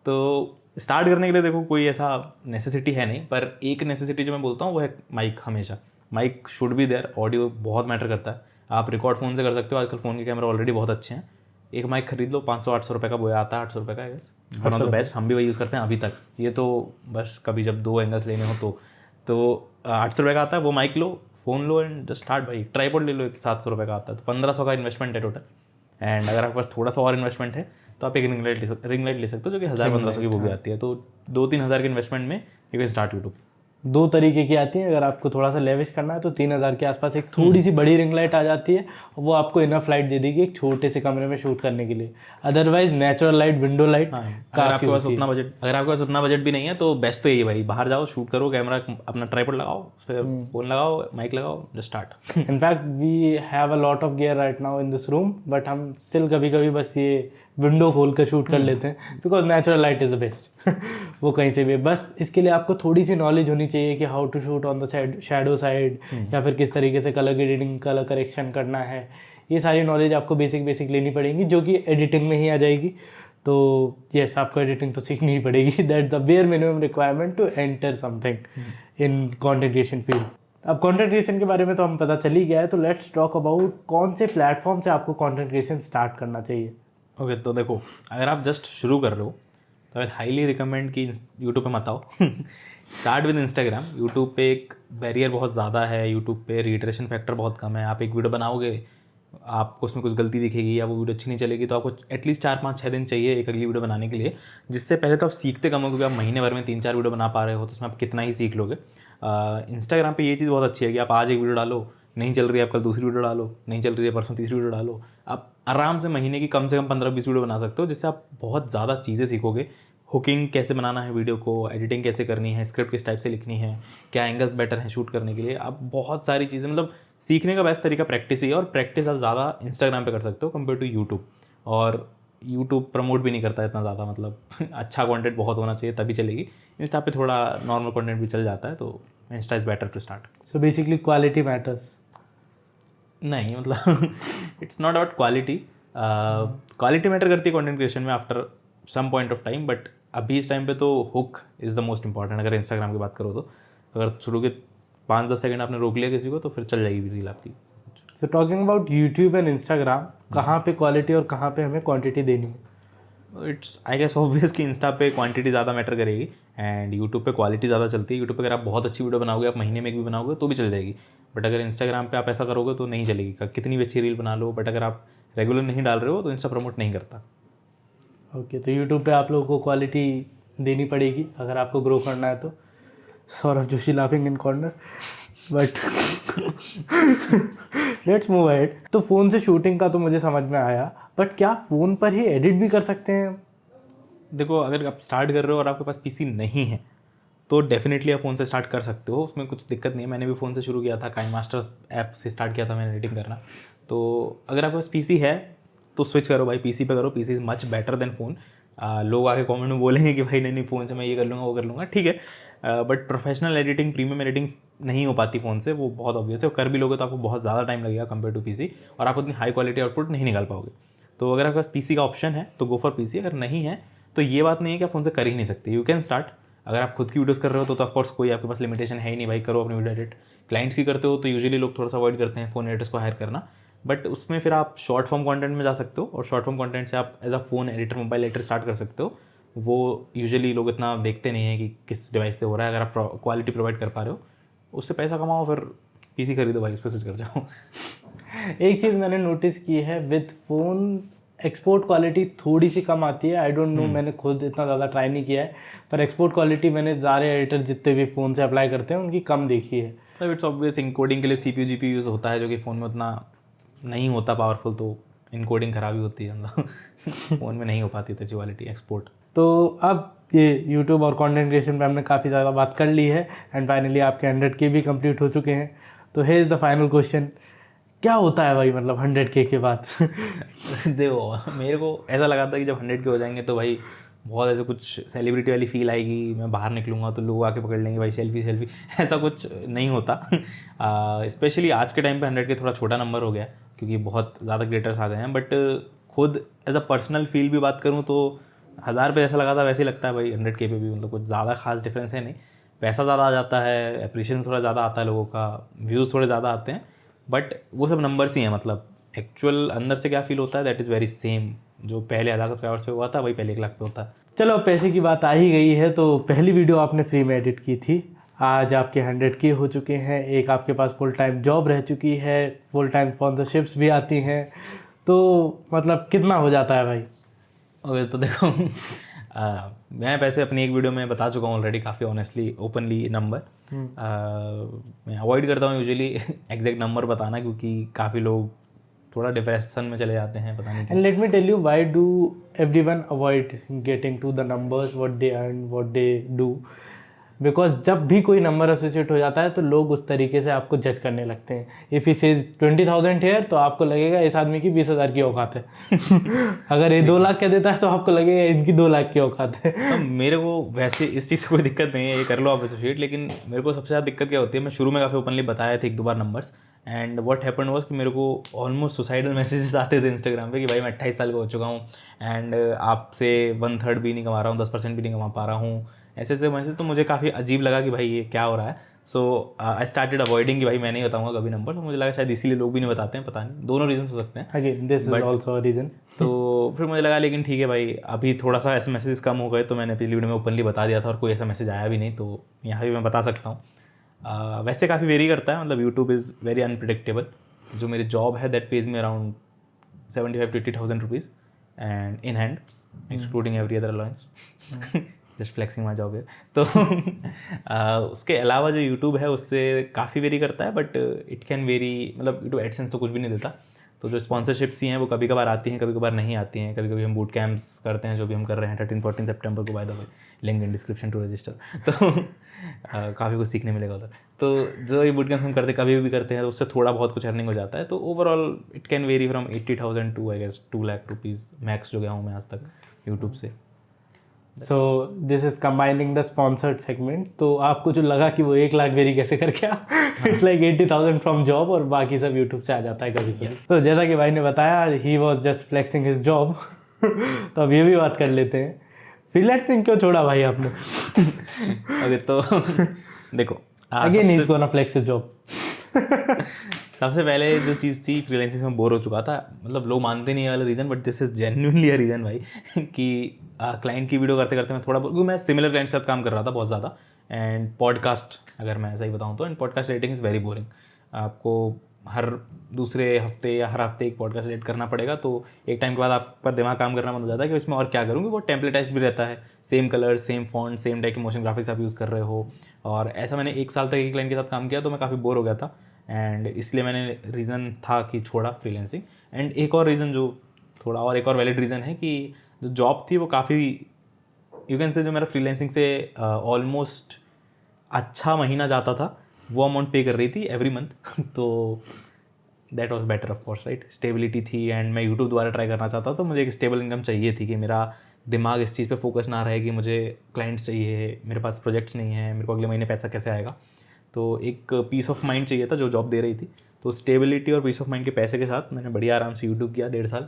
तो स्टार्ट करने के लिए देखो कोई ऐसा नेसेसिटी है नहीं, पर एक नेसेसिटी जो मैं बोलता हूँ वो है माइक। हमेशा mic should be there. Audio बहुत मैटर करता है। आप रिकॉर्ड फ़ोन से कर सकते हो, आजकल फ़ोन के कैमरा ऑलरेडी बहुत अच्छे हैं। एक माइक खरीद लो, 500-800 रुपये का, वो आता है 800 रुपये का है, वन ऑफ द बेस्ट। हम भी वही यूज़ करते हैं अभी तक। ये तो बस कभी जब 2 एंगल्स लेने हो तो 800 रुपये का आता है, वो माइक लो, फ़ोन लो एंड जस्ट स्टार्ट। भाई ट्राइपॉड ले लो, 700 रुपये का आता है, तो 1500 का इन्वेस्टमेंट है टोटल। एंड अगर आपके पास थोड़ा सा और इन्वेस्टमेंट है तो आप एक रिंग लाइट ले सकते हो, जो कि 1000-1500 की वो भी आती है। तो 2-3 हज़ार के इन्वेस्टमेंट में यू कैन स्टार्ट यूट्यूब। 2 तरीके की आती हैं। अगर आपको थोड़ा सा लेविश करना है तो 3000 के आसपास एक थोड़ी सी बड़ी रिंग लाइट आ जाती है, वो आपको इनफ लाइट दे देगी एक छोटे से कमरे में शूट करने के लिए। Otherwise natural light, window light अगर आपके पास उतना बजट भी नहीं है तो बेस्ट तो यही है भाई, बाहर जाओ, शूट करो, कैमरा अपना ट्राइपॉड लगाओ, फिर फोन लगाओ, माइक लगाओ, just start. In fact we have a lot of gear right now in this room, but हम स्टिल कभी कभी बस ये विंडो खोल कर शूट कर लेते हैं, because natural light is the best. वो कहीं से भी, बस इसके लिए आपको थोड़ी सी नॉलेज होनी चाहिए कि how to shoot on the shadow side, या फिर किस तरीके से कलर ग्रेडिंग, कलर करेक्शन करना है। ये सारी नॉलेज आपको बेसिक लेनी पड़ेगी, जो कि एडिटिंग में ही आ जाएगी। तो यस, आपको एडिटिंग तो सीखनी ही पड़ेगी। That's the bare minimum requirement to enter something in content creation field. अब कंटेंट क्रिएशन के बारे में तो हम पता चल ही गया है, तो लेट्स टॉक अबाउट कौन से प्लेटफॉर्म से आपको कंटेंट क्रिएशन स्टार्ट करना चाहिए। ओके, तो देखो अगर आप जस्ट शुरू कर रहे हो तो आई हाईली रिकमेंड कि यूट्यूब पे मत आओ। Start with Instagram. यूट्यूब पे एक बैरियर बहुत ज़्यादा है, यूट्यूब पे रिटरेशन फैक्टर बहुत कम है। आप एक वीडियो बनाओगे, आपको उसमें कुछ गलती दिखेगी या वो वीडियो अच्छी नहीं चलेगी, तो आपको एटलीस्ट 4-5-6 दिन चाहिए एक अगली वीडियो बनाने के लिए, जिससे पहले तो आप सीखते कम हो, क्योंकि आप महीने भर में 3-4 वीडियो बना पा रहे हो, तो उसमें आप कितना ही सीख लोगे। इंस्टाग्राम पे ये चीज़ बहुत अच्छी है कि आप आज एक वीडियो डालो, नहीं चल रही है, आप कल दूसरी वीडियो डालो, नहीं चल रही है, परसों तीसरी वीडियो डालो। आप आराम से महीने की कम से कम 15-20 वीडियो बना सकते हो, जिससे आप बहुत ज़्यादा चीज़ें सीखोगे। हुकिंग कैसे बनाना है वीडियो को, एडिटिंग कैसे करनी है, स्क्रिप्ट किस टाइप से लिखनी है, क्या एंगल्स बेटर हैं शूट करने के लिए। आप बहुत सारी चीज़ें, मतलब सीखने का बेस्ट तरीका प्रैक्टिस ही है, और प्रैक्टिस आप ज़्यादा इंस्टाग्राम पे कर सकते हो कंपेयर टू यूट्यूब। और यूट्यूब प्रमोट भी नहीं करता इतना ज़्यादा, मतलब अच्छा कंटेंट बहुत होना चाहिए तभी चलेगी। इंस्टा पे थोड़ा नॉर्मल कंटेंट भी चल जाता है, तो insta is better to start. So basically quality matters नहीं, मतलब it's not about quality. Quality matter करती है कंटेंट क्रिएशन में after some point of time, but अभी इस टाइम पे तो hook is the most important. अगर इंस्टाग्राम की बात करो तो अगर शुरू के 5-10 सेकंड आपने रोक लिया किसी को, तो फिर चल जाएगी रील आपकी। So talking about YouTube and Instagram, कहाँ पे क्वालिटी और कहाँ पे हमें क्वांटिटी देनी है? इट्स आई गेस ऑब्वियस कि इंस्टा पे क्वांटिटी ज़्यादा मैटर करेगी एंड यूट्यूब पे क्वालिटी ज़्यादा चलती है। यूट्यूब पे अगर आप बहुत अच्छी वीडियो बनाओगे, आप महीने में एक भी बनाओगे तो भी चल जाएगी, बट अगर इंस्टाग्राम पे आप ऐसा करोगे तो नहीं चलेगी। कितनी भी अच्छी रील बना लो, बट अगर आप रेगुलर नहीं डाल रहे हो तो इंस्टा प्रमोट नहीं करता। ओके, तो यूट्यूब पे आप लोगों को क्वालिटी देनी पड़ेगी अगर आपको ग्रो करना है तो। Saurabh Joshi laughing in corner, but let's move ahead. तो फ़ोन से शूटिंग का तो मुझे समझ में आया, बट क्या फ़ोन पर ही एडिट भी कर सकते हैं? देखो, अगर आप स्टार्ट कर रहे हो और आपके पास पीसी नहीं है तो डेफिनेटली आप फ़ोन से स्टार्ट कर सकते हो, उसमें कुछ दिक्कत नहीं है। मैंने भी फ़ोन से शुरू किया था, काइनमास्टर ऐप से स्टार्ट किया था मैंने एडिटिंग करना। तो अगर आपके पास पीसी है तो स्विच करो भाई, पीसी पे करो, PC is much better than phone. लोग आके कमेंट में बोलेंगे कि भाई नहीं फ़ोन से मैं ये कर लूँगा वो कर लूँगा, ठीक है, but professional editing, premium editing नहीं हो पाती फ़ोन से, वो बहुत ऑब्वियस है। कर भी लोगे तो आपको बहुत ज़्यादा टाइम लगेगा कंपेयर टू पीसी, और आप उतनी हाई क्वालिटी आउटपुट नहीं निकाल पाओगे। तो अगर आपके पास पीसी का ऑप्शन है तो गो फॉर पीसी, अगर नहीं है तो ये बात नहीं है कि आप फ़ोन से कर ही नहीं सकते, यू कैन स्टार्ट। अगर आप खुद की वीडियोस कर रहे हो तो ऑफकोर्स कोई आपके पास लिमिटेशन है ही नहीं भाई, करो अपनी वीडियो एडिट। क्लाइंट्स की करते हो तो यूजुअली लोग थोड़ा सा अवॉइड करते हैं फ़ोन एडिटर्स को हायर करना, बट उसमें फिर आप शॉर्ट फॉर्म कंटेंट में जा सकते हो, और शॉर्ट फॉर्म कंटेंट से आप as a phone editor, mobile editor start कर सकते हो। वो यूजुअली लोग इतना देखते नहीं हैं कि किस डिवाइस से हो रहा है। अगर आप क्वालिटी प्रोवाइड कर पा रहे हो, उससे पैसा कमाओ, फिर पीसी खरीदो भाई, उस पर स्विच कर जाओ। एक चीज़ मैंने नोटिस की है, विद फ़ोन एक्सपोर्ट क्वालिटी थोड़ी सी कम आती है। आई डोंट नो, मैंने खुद इतना ज़्यादा ट्राई नहीं किया है, पर एक्सपोर्ट क्वालिटी मैंने सारे एडिटर जितने भी फ़ोन से अप्लाई करते हैं उनकी कम देखी है। मतलब इट्स ऑब्वियस, इनकोडिंग के लिए CPU GPU यूज़ होता है, जो कि फ़ोन में उतना नहीं होता पावरफुल, तो इनकोडिंग खराबी होती है, मतलब फ़ोन में नहीं हो पाती अच्छी क्वालिटी एक्सपोर्ट। तो अब ये यूट्यूब और कंटेंट क्रिएशन पे हमने काफ़ी ज़्यादा बात कर ली है, एंड फाइनली आपके 100K भी कंप्लीट हो चुके हैं। तो हे इज़ द फाइनल क्वेश्चन, क्या होता है भाई मतलब 100K के बाद? देखो, मेरे को ऐसा लगा था कि जब 100K हो जाएंगे तो भाई बहुत ऐसे कुछ सेलिब्रिटी वाली फील आएगी, मैं बाहर निकलूँगा तो लोग आके पकड़ लेंगे भाई, सेल्फी सेल्फी, ऐसा कुछ नहीं होता। स्पेशली आज के टाइम पे 100K थोड़ा छोटा नंबर हो गया क्योंकि बहुत ज़्यादा क्रिएटर्स आ गए हैं, बट खुद एज अ पर्सनल फील भी बात करूँ तो 1000 पे जैसा लगा था वैसे ही लगता है भाई 100K पे भी, मतलब कुछ ज़्यादा खास डिफरेंस है नहीं। पैसा ज़्यादा आ जाता है, अप्रिशिएशन थोड़ा ज़्यादा आता है लोगों का, व्यूज़ थोड़े ज़्यादा आते हैं, बट वो सब नंबर्स ही हैं। मतलब एक्चुअल अंदर से क्या फील होता है दैट इज़ वेरी सेम, जो पहले 1000 सब्सक्राइबर्स पे हुआ था वही पहले 1 लाख पे होता है। चलो, अब पैसे की बात आ ही गई है, तो पहली वीडियो आपने फ्री में एडिट की थी, आज आपके 100K हो चुके हैं, एक आपके पास फुल टाइम जॉब रह चुकी है, फुल टाइम स्पॉन्सरशिप्स भी आती हैं, तो मतलब कितना हो जाता है भाई? ओके, तो देखो, मैं पैसे अपनी एक वीडियो में बता चुका हूँ ऑलरेडी, काफ़ी ऑनेस्टली ओपनली नंबर। मैं अवॉइड करता हूँ यूजुअली एग्जैक्ट नंबर बताना, क्योंकि काफ़ी लोग थोड़ा डिप्रेशन में चले जाते हैं, पता नहीं। And let me tell you why do everyone avoid getting to the numbers what they earn, what they do, because जब भी कोई नंबर एसोसिएट हो जाता है तो लोग उस तरीके से आपको जज करने लगते हैं। इफ़ ही सेज 20,000 हेयर, तो आपको लगेगा इस आदमी की 20,000 की औकात है। अगर ये 2 लाख का देता है तो आपको लगेगा इनकी 2 लाख की औकात है। मेरे को वैसे इस चीज़ से कोई दिक्कत नहीं है, ये कर लो आप एसोसिएट, लेकिन मेरे को सबसे ज़्यादा दिक्कत क्या होती है, मैं शुरू में काफ़ी ओपनली बताया था 1-2 बार numbers, and what happened was कि मेरे को ऑलमोस्ट सुसाइडल मैसेजेस आते थे इंस्टाग्राम पे कि भाई मैं 28 साल का हो चुका हूँ एंड आपसे 1/3 भी नहीं कमा रहा हूँ, 10% भी नहीं कमा पा रहा हूँ, ऐसे मैसेज। तो मुझे काफ़ी अजीब लगा कि भाई ये क्या हो रहा है। सो आई स्टार्टेड अवॉइडिंग कि भाई मैं नहीं बताऊंगा कभी नंबर। तो मुझे लगा शायद इसीलिए लोग भी नहीं बताते हैं, पता नहीं, दोनों रीजन हो सकते हैं। Again this is also a reason. तो फिर मुझे लगा लेकिन ठीक है भाई, अभी थोड़ा सा ऐसे मैसेजेस कम हो गए, तो मैंने पिछली वीडियो में ओपनली बता दिया था और कोई ऐसा मैसेज आया भी नहीं, तो यहाँ भी मैं बता सकता हूँ। वैसे काफ़ी वेरी करता है, मतलब यूट्यूब इज़ वेरी अनप्रिडिक्टेबल। जो मेरी जॉब है दैट पेज में around 75,000 to 80,000 rupees and in hand excluding every other allowance, just flexing my job है। तो उसके अलावा जो यूट्यूब है उससे काफ़ी वेरी करता है, बट इट कैन वेरी, मतलब यूट्यूब एडसेंस तो कुछ भी नहीं देता। तो जो स्पॉन्सरशिप्स ही हैं वो कभी कभार आती हैं, कभी कभार नहीं आती हैं। कभी कभी हम बूट कैंप्स करते हैं, जो भी हम कर रहे हैं 13-14 सितंबर को, by the way link in description to register. तो काफ़ी कुछ सीखने मिलेगा उधर। तो जो ये बूट कैंप्स हम करते कभी भी करते हैं, तो उससे थोड़ा बहुत कुछ अर्निंग हो जाता है। तो overall it can vary from 80,000 to I guess 2 lakh rupees max जो गया हूँ मैं आज तक यूट्यूब से। So this is combining the sponsored segment. तो आपको जो लगा कि वो 1 लाख वेरी कैसे कर क्या, इट्स लाइक 80,000 फ्रॉम जॉब और बाकी सब यूट्यूब से आ जाता है कभी कभी। तो जैसा कि भाई ने बताया, he was just flexing his job. तो अब ये भी बात कर लेते हैं, फ्रीलांसिंग क्यों छोड़ा भाई आपने? अरे तो देखो, again he is gonna flex his job. सबसे पहले जो चीज़ थी, फ्रीलांसिंग में बोर हो चुका था। मतलब लोग मानते नहीं वाला reason, but this is genuinely a reason भाई कि क्लाइंट की वीडियो करते करते मैं थोड़ा, क्योंकि मैं सिमिलर क्लाइंट के साथ काम कर रहा था बहुत ज़्यादा, एंड पॉडकास्ट अगर मैं सही बताऊँ तो, and podcast editing is very boring. आपको हर दूसरे हफ्ते या हर हफ्ते एक पॉडकास्ट एडिट करना पड़ेगा, तो एक टाइम के बाद आपका दिमाग काम करना बंद हो जाता है कि इसमें और क्या करूँगी। वो टेम्पलेटाइज भी रहता है, same colour, same font, same type के मोशन ग्राफिक्स आप यूज़ कर रहे हो। और ऐसा मैंने 1 साल तक एक क्लाइंट के साथ काम किया, तो मैं काफ़ी बोर हो गया था, एंड इसलिए मैंने रीज़न था कि छोड़ा फ्रीलांसिंग। एंड एक और रीज़न जो थोड़ा और एक और वैलिड रीज़न है कि जो जॉब थी वो काफ़ी, यू कैन से, जो मेरा फ्रीलांसिंग से ऑलमोस्ट अच्छा महीना जाता था, वो अमाउंट पे कर रही थी एवरी मंथ। तो that was better of course, right. Stability थी एंड मैं यूट्यूब दोबारा ट्राई करना चाहता तो मुझे एक स्टेबल इनकम चाहिए थी कि मेरा दिमाग इस चीज़ पे फोकस ना रहे कि मुझे क्लाइंट्स चाहिए, मेरे पास प्रोजेक्ट्स नहीं है, मेरे को अगले महीने पैसा कैसे आएगा। तो एक पीस ऑफ माइंड चाहिए था जो जॉब दे रही थी। तो स्टेबिलिटी और पीस ऑफ माइंड के पैसे के साथ मैंने बढ़िया आराम से यूट्यूब किया 1.5 साल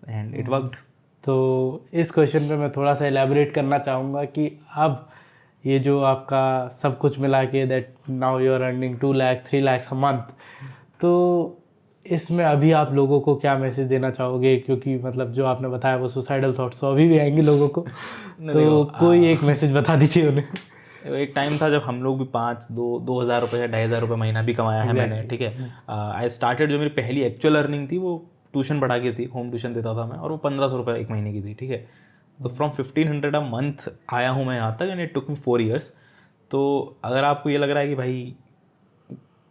एंड इट वर्कड। तो इस क्वेश्चन पे मैं थोड़ा सा एलैबोरेट करना चाहूँगा कि अब ये जो आपका सब कुछ मिला के that now you are earning 2 lakh 3 lakh a month, तो इसमें अभी आप लोगों को क्या मैसेज देना चाहोगे? क्योंकि मतलब जो आपने बताया वो सुसाइडल थॉट्स तो अभी भी आएंगे लोगों को, तो कोई एक मैसेज बता दीजिए उन्हें। एक टाइम था जब हम लोग भी 2,000 रुपये या 2,500 रुपये महीना भी कमाया है मैंने, ठीक है। आई स्टार्टेड, जो मेरी पहली एक्चुअल अर्निंग थी वो ट्यूशन पढ़ा के थी, होम ट्यूशन देता था मैं, और वो 1,500 रुपये एक महीने की थी, ठीक है। तो फ्रॉम 1,500 अ मंथ आया हूँ मैं यहाँ तक, and it took me 4 years। तो अगर आपको ये लग रहा है कि भाई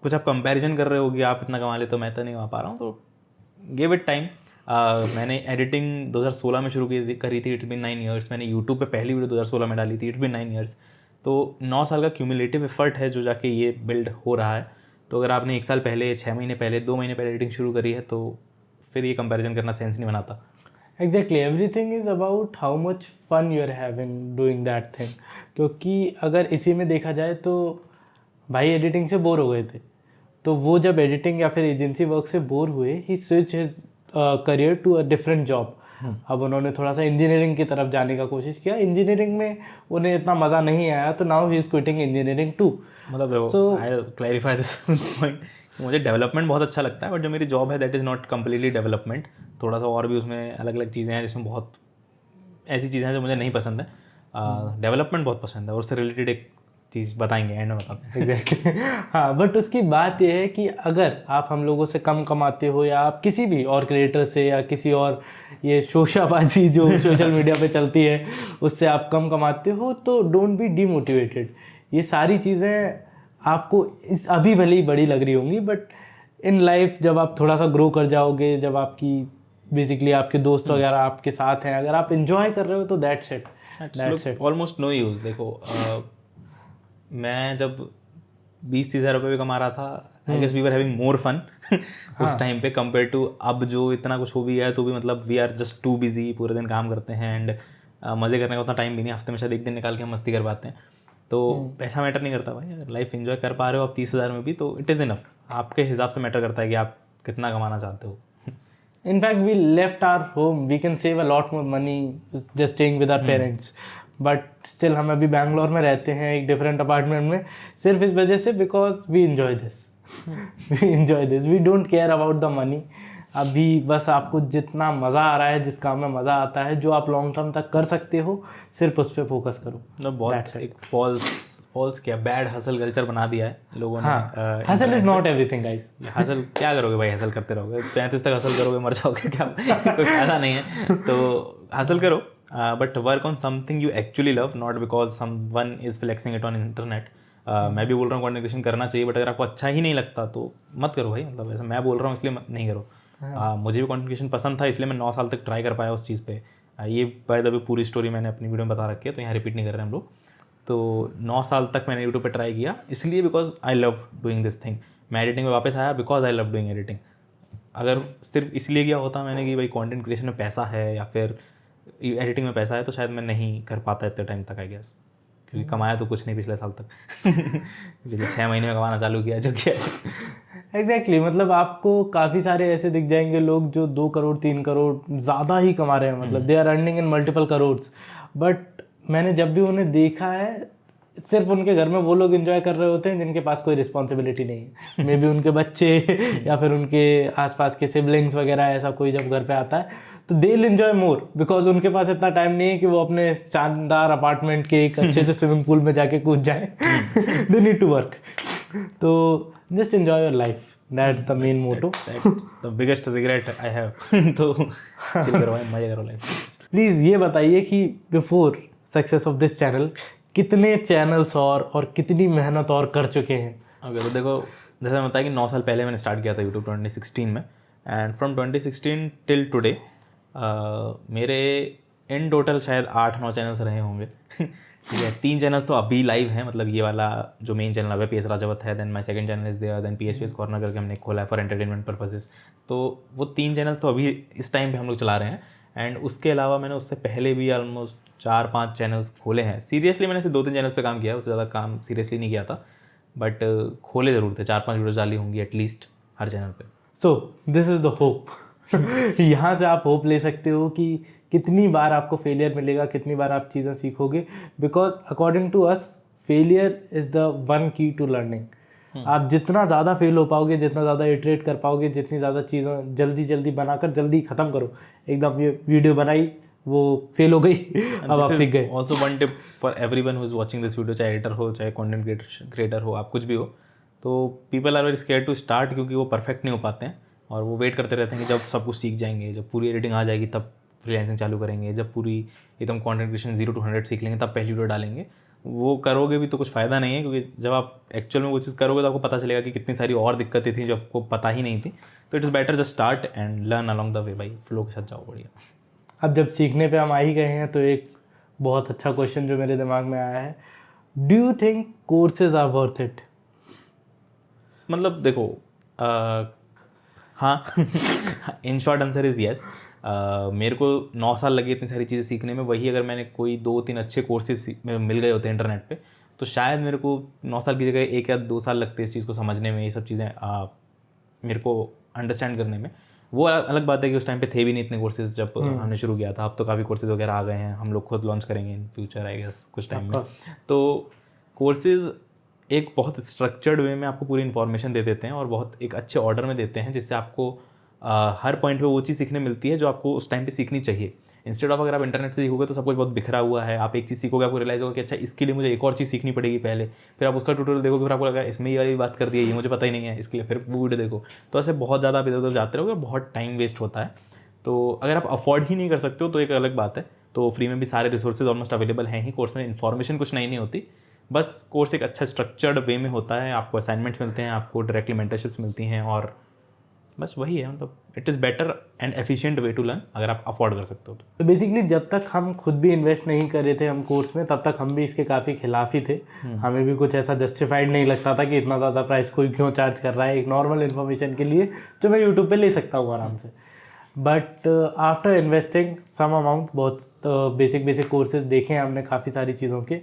कुछ आप कंपैरिजन कर रहे हो कि आप इतना कमा ले तो मैं तो नहीं कमा पा रहा हूँ, तो गिव इट टाइम। मैंने एडिटिंग 2016 में शुरू करी थी, इट्स बिन 9 years। मैंने यूट्यूब पे पहली वीडियो 2016 में डाली थी, इट्स बिन 9 years। तो 9 साल का क्यूमुलेटिव एफर्ट है जो जाके ये बिल्ड हो रहा है। तो अगर आपने 1 साल पहले, 6 महीने पहले, 2 महीने पहले एडिटिंग शुरू करी है तो फिर ये कंपैरिजन करना सेंस नहीं बनाता। Exactly, everything is about how much fun you are having doing that thing. क्योंकि अगर इसी में देखा जाए तो भाई एडिटिंग से बोर हो गए थे, तो वो जब एडिटिंग या फिर एजेंसी वर्क से बोर हुए, he switch his career to a different job. अब उन्होंने थोड़ा सा इंजीनियरिंग की तरफ जाने का कोशिश किया, इंजीनियरिंग में उन्हें इतना मज़ा नहीं आया, तो now he is quitting engineering too. मतलब आई क्लैरिफाई दिस पॉइंट, मुझे डेवलपमेंट बहुत अच्छा लगता है, बट जो मेरी जॉब है that is not completely development. थोड़ा सा और भी उसमें अलग अलग चीज़ें हैं जिसमें बहुत ऐसी चीज़ें हैं जो मुझे नहीं पसंद है। डेवलपमेंट बहुत पसंद है, और उससे रिलेटेड एक चीज़ बताएंगे एंड में बताते हैं। एग्जैक्टली हाँ, बट उसकी बात यह है कि अगर आप हम लोगों से कम कमाते हो, या आप किसी भी और क्रिएटर से या किसी और ये शोशाबाजी जो सोशल मीडिया पे चलती है उससे आप कम कमाते हो, तो डोंट बी डीमोटिवेटेड। ये सारी चीज़ें आपको इस अभी भले ही बड़ी लग रही होंगी, बट इन लाइफ जब आप थोड़ा सा ग्रो कर जाओगे, जब आपकी बेसिकली आपके दोस्त वगैरह आपके साथ हैं, अगर आप इन्जॉय कर रहे हो तो that's it. Almost no use. देखो मैं जब 20-30 हज़ार रुपये भी कमा रहा था, I guess we were having more fun उस टाइम पे कंपेयर टू अब जो इतना कुछ हो भी है, तो भी मतलब we are just too busy, पूरे दिन काम करते हैं एंड मज़े करने का उतना टाइम भी नहीं, हफ्ते में शायद 1 दिन निकाल के हम मस्ती कर पाते हैं। तो पैसा मैटर नहीं करता भाई, अगर लाइफ एंजॉय कर पा रहे हो आप 30,000 में भी, तो इट इज़ इनफ। आपके हिसाब से मैटर करता है कि आप कितना कमाना चाहते हो। In fact, we left our home. We can save a lot more money just staying with our parents. But still हम अभी बैंगलोर में रहते हैं एक डिफरेंट अपार्टमेंट में, सिर्फ इस वजह से because we enjoy this we don't care about the money. अभी बस आपको जितना मज़ा आ रहा है, जिस काम में मज़ा आता है, जो आप लॉन्ग टर्म तक कर सकते हो, सिर्फ उस पर फोकस करो। बहुत एक फॉल्स क्या बैड हसल कल्चर बना दिया है लोगों ने। Hustle is not everything guys. Hustle क्या करोगे भाई, हसल करते रहोगे 35 तक हसल करोगे, मर जाओगे क्या? कोई फायदा नहीं है। तो हसल करो, but work on something you actually love, not because someone is flexing it on internet. मैं भी बोल रहा हूँ कंटेंट क्रिएशन करना चाहिए, बट अगर आपको अच्छा ही नहीं लगता तो मत करो भाई। मतलब ऐसा मैं बोल रहा हूँ इसलिए नहीं करो। मुझे भी कंटेंट क्रिएशन पसंद था, इसलिए मैं 9 साल तक ट्राई कर पाया उस चीज़ पे। ये बाय द वे पूरी स्टोरी मैंने अपनी वीडियो में बता रखी है, तो यहाँ रिपीट नहीं कर रहे हम लोग। तो 9 साल तक मैंने यूट्यूब पे ट्राई किया, इसलिए because I love doing this thing. मैं एडिटिंग में वापस आया because I love doing editing. अगर सिर्फ इसलिए किया होता मैंने कि भाई कंटेंट क्रिएशन में पैसा है या फिर एडिटिंग में पैसा है, तो शायद मैं नहीं कर पाता इतने टाइम तक, आई गेस। क्योंकि कमाया तो कुछ नहीं पिछले साल तक पिछले 6 महीने में कमाना चालू किया जो किया। एग्जैक्टली मतलब आपको काफ़ी सारे ऐसे दिख जाएंगे लोग जो 2 करोड़ 3 करोड़ ज़्यादा ही कमा रहे हैं, मतलब they are earning in multiple crores. But मैंने जब भी उन्हें देखा है, सिर्फ उनके घर में वो लोग एंजॉय कर रहे होते हैं जिनके पास कोई रिस्पॉन्सिबिलिटी नहीं है। मे बी उनके बच्चे या फिर उनके आसपास के सिबलिंग्स वगैरह, ऐसा कोई जब घर पे आता है तो they will enjoy more, because उनके पास इतना टाइम नहीं है कि वो अपने शानदार अपार्टमेंट के एक अच्छे से स्विमिंग पूल में जाके कूद जाए। They need to work. तो just enjoy your life, that's the main motto. That's the biggest regret I have. तो चिल करो भाई, मजे करो लाइफ। प्लीज़ ये बताइए कि before success of this channel कितने चैनल्स और कितनी मेहनत और कर चुके हैं? ओके, तो देखो जैसे मैं बताया कि 9 साल पहले मैंने स्टार्ट किया था यूट्यूब 2016 में, एंड फ्रॉम 2016 टिल टुडे मेरे इन टोटल शायद 8-9 चैनल्स रहे होंगे। ठीक है, 3 चैनल्स तो अभी लाइव हैं, मतलब ये वाला जो मेन चैनल है PS राजावत है, then my second channel is there, then PS corner करके हमने खोला है फॉर एंटरटेनमेंट पर्पसेस। तो वो 3 चैनल्स तो अभी इस टाइम पे हम लोग चला रहे हैं। एंड उसके अलावा मैंने उससे पहले भी ऑलमोस्ट 4-5 चैनल्स खोले हैं। सीरियसली मैंने सिर्फ 2-3 चैनल्स पे काम किया है, उससे ज़्यादा काम सीरियसली नहीं किया था, बट खोले ज़रूर थे। 4-5 वीडियोज़ डाली होंगी एटलीस्ट हर चैनल पे। So this is the hope. यहाँ से आप होप ले सकते हो कि कितनी बार आपको फेलियर मिलेगा, कितनी बार आप चीज़ें सीखोगे, because according to us failure is the one key to learning. आप जितना ज़्यादा फेल हो पाओगे, जितना ज़्यादा इटरेट कर पाओगे, जितनी ज़्यादा चीज़ें जल्दी जल्दी बनाकर जल्दी ख़त्म करो। एकदम ये वीडियो बनाई, वो फेल हो गई, अब आप सीख गए। Also one tip for everyone who is watching this video, चाहे एडिटर हो, चाहे कंटेंट क्रिएटर हो, आप कुछ भी हो, तो people are very scared to start, क्योंकि वो परफेक्ट नहीं हो पाते हैं और वो वेट करते रहते हैं कि जब सब कुछ सीख जाएंगे, जब पूरी एडिटिंग आ जाएगी तब फ्रीलांसिंग चालू करेंगे, जब पूरी एकदम कंटेंट क्रिएशन 0 to 100 सीख लेंगे तब पहली वीडियो डालेंगे। वो करोगे भी तो कुछ फ़ायदा नहीं है, क्योंकि जब आप एक्चुअल में वो चीज़ करोगे तो आपको पता चलेगा कि कितनी सारी और दिक्कतें थी जो आपको पता ही नहीं थी। तो it is better just start and learn along the way, भाई फ्लो के साथ जाओ, बढ़िया। अब जब सीखने पे हम आ ही गए हैं तो एक बहुत अच्छा क्वेश्चन जो मेरे दिमाग में आया है, do you think courses are worth it? मतलब देखो, हाँ, in short answer is yes. मेरे को 9 साल लगे इतनी सारी चीज़ें सीखने में। वही अगर मैंने कोई 2-3 अच्छे कोर्सेज मिल गए होते इंटरनेट पे, तो शायद मेरे को 9 साल की जगह 1 या 2 साल लगते इस चीज़ को समझने में, ये सब चीज़ें मेरे को अंडरस्टैंड करने में। वो अलग बात है कि उस टाइम पे थे भी नहीं इतने कोर्सेज जब हमने शुरू किया था। अब तो काफ़ी कोर्सेज वगैरह आ गए हैं, हम लोग खुद लॉन्च करेंगे इन फ्यूचर आई गेस कुछ टाइम में। तो कोर्सेज एक बहुत स्ट्रक्चर्ड वे में आपको पूरी इन्फॉर्मेशन दे देते हैं और बहुत एक अच्छे ऑर्डर में देते हैं, जिससे आपको हर पॉइंट पे वो चीज़ सीखने मिलती है जो आपको उस टाइम पे सीखनी चाहिए। इंस्टेड ऑफ अगर आप इंटरनेट से सीखोगे तो सब कुछ बहुत बिखरा हुआ है। आप एक चीज़ सीखोगे, आपको रियलाइज होगा कि अच्छा इसके लिए मुझे एक और चीज़ सीखनी पड़ेगी पहले, फिर आप उसका ट्यूटोरियल देखोगे, फिर आपको लगा इसमें ये वाली बात कर दी है, ये मुझे पता ही नहीं है, इसके लिए फिर वो वीडियो देखो। तो ऐसे बहुत ज़्यादा आप इधर उधर जाते रहोगे और बहुत टाइम वेस्ट होता है। तो अगर आप अफोर्ड ही नहीं कर सकते हो तो एक अलग बात है, तो फ्री में भी सारे रिसोर्सेज ऑलमोस्ट अवेलेबल हैं ही। कोर्स में इन्फॉर्मेशन कुछ नई नहीं होती, बस कोर्स एक अच्छा स्ट्रक्चर्ड वे में होता है। आपको असाइनमेंट्स मिलते हैं, आपको डायरेक्टली मेंटरशिप्स मिलती हैं, और बस वही है। मतलब it is better and efficient way to learn अगर आप अफोर्ड कर सकते हो तो बेसिकली जब तक हम खुद भी इन्वेस्ट नहीं कर रहे थे हम कोर्स में, तब तक हम भी इसके काफ़ी खिलाफ ही थे। हमें भी कुछ ऐसा जस्टिफाइड नहीं लगता था कि इतना ज़्यादा प्राइस कोई क्यों चार्ज कर रहा है एक नॉर्मल इन्फॉर्मेशन के लिए जो मैं यूट्यूब पे ले सकता हूँ आराम से। But after investing some amount, बहुत बेसिक कोर्सेज देखे हैं हमने काफ़ी सारी चीज़ों के।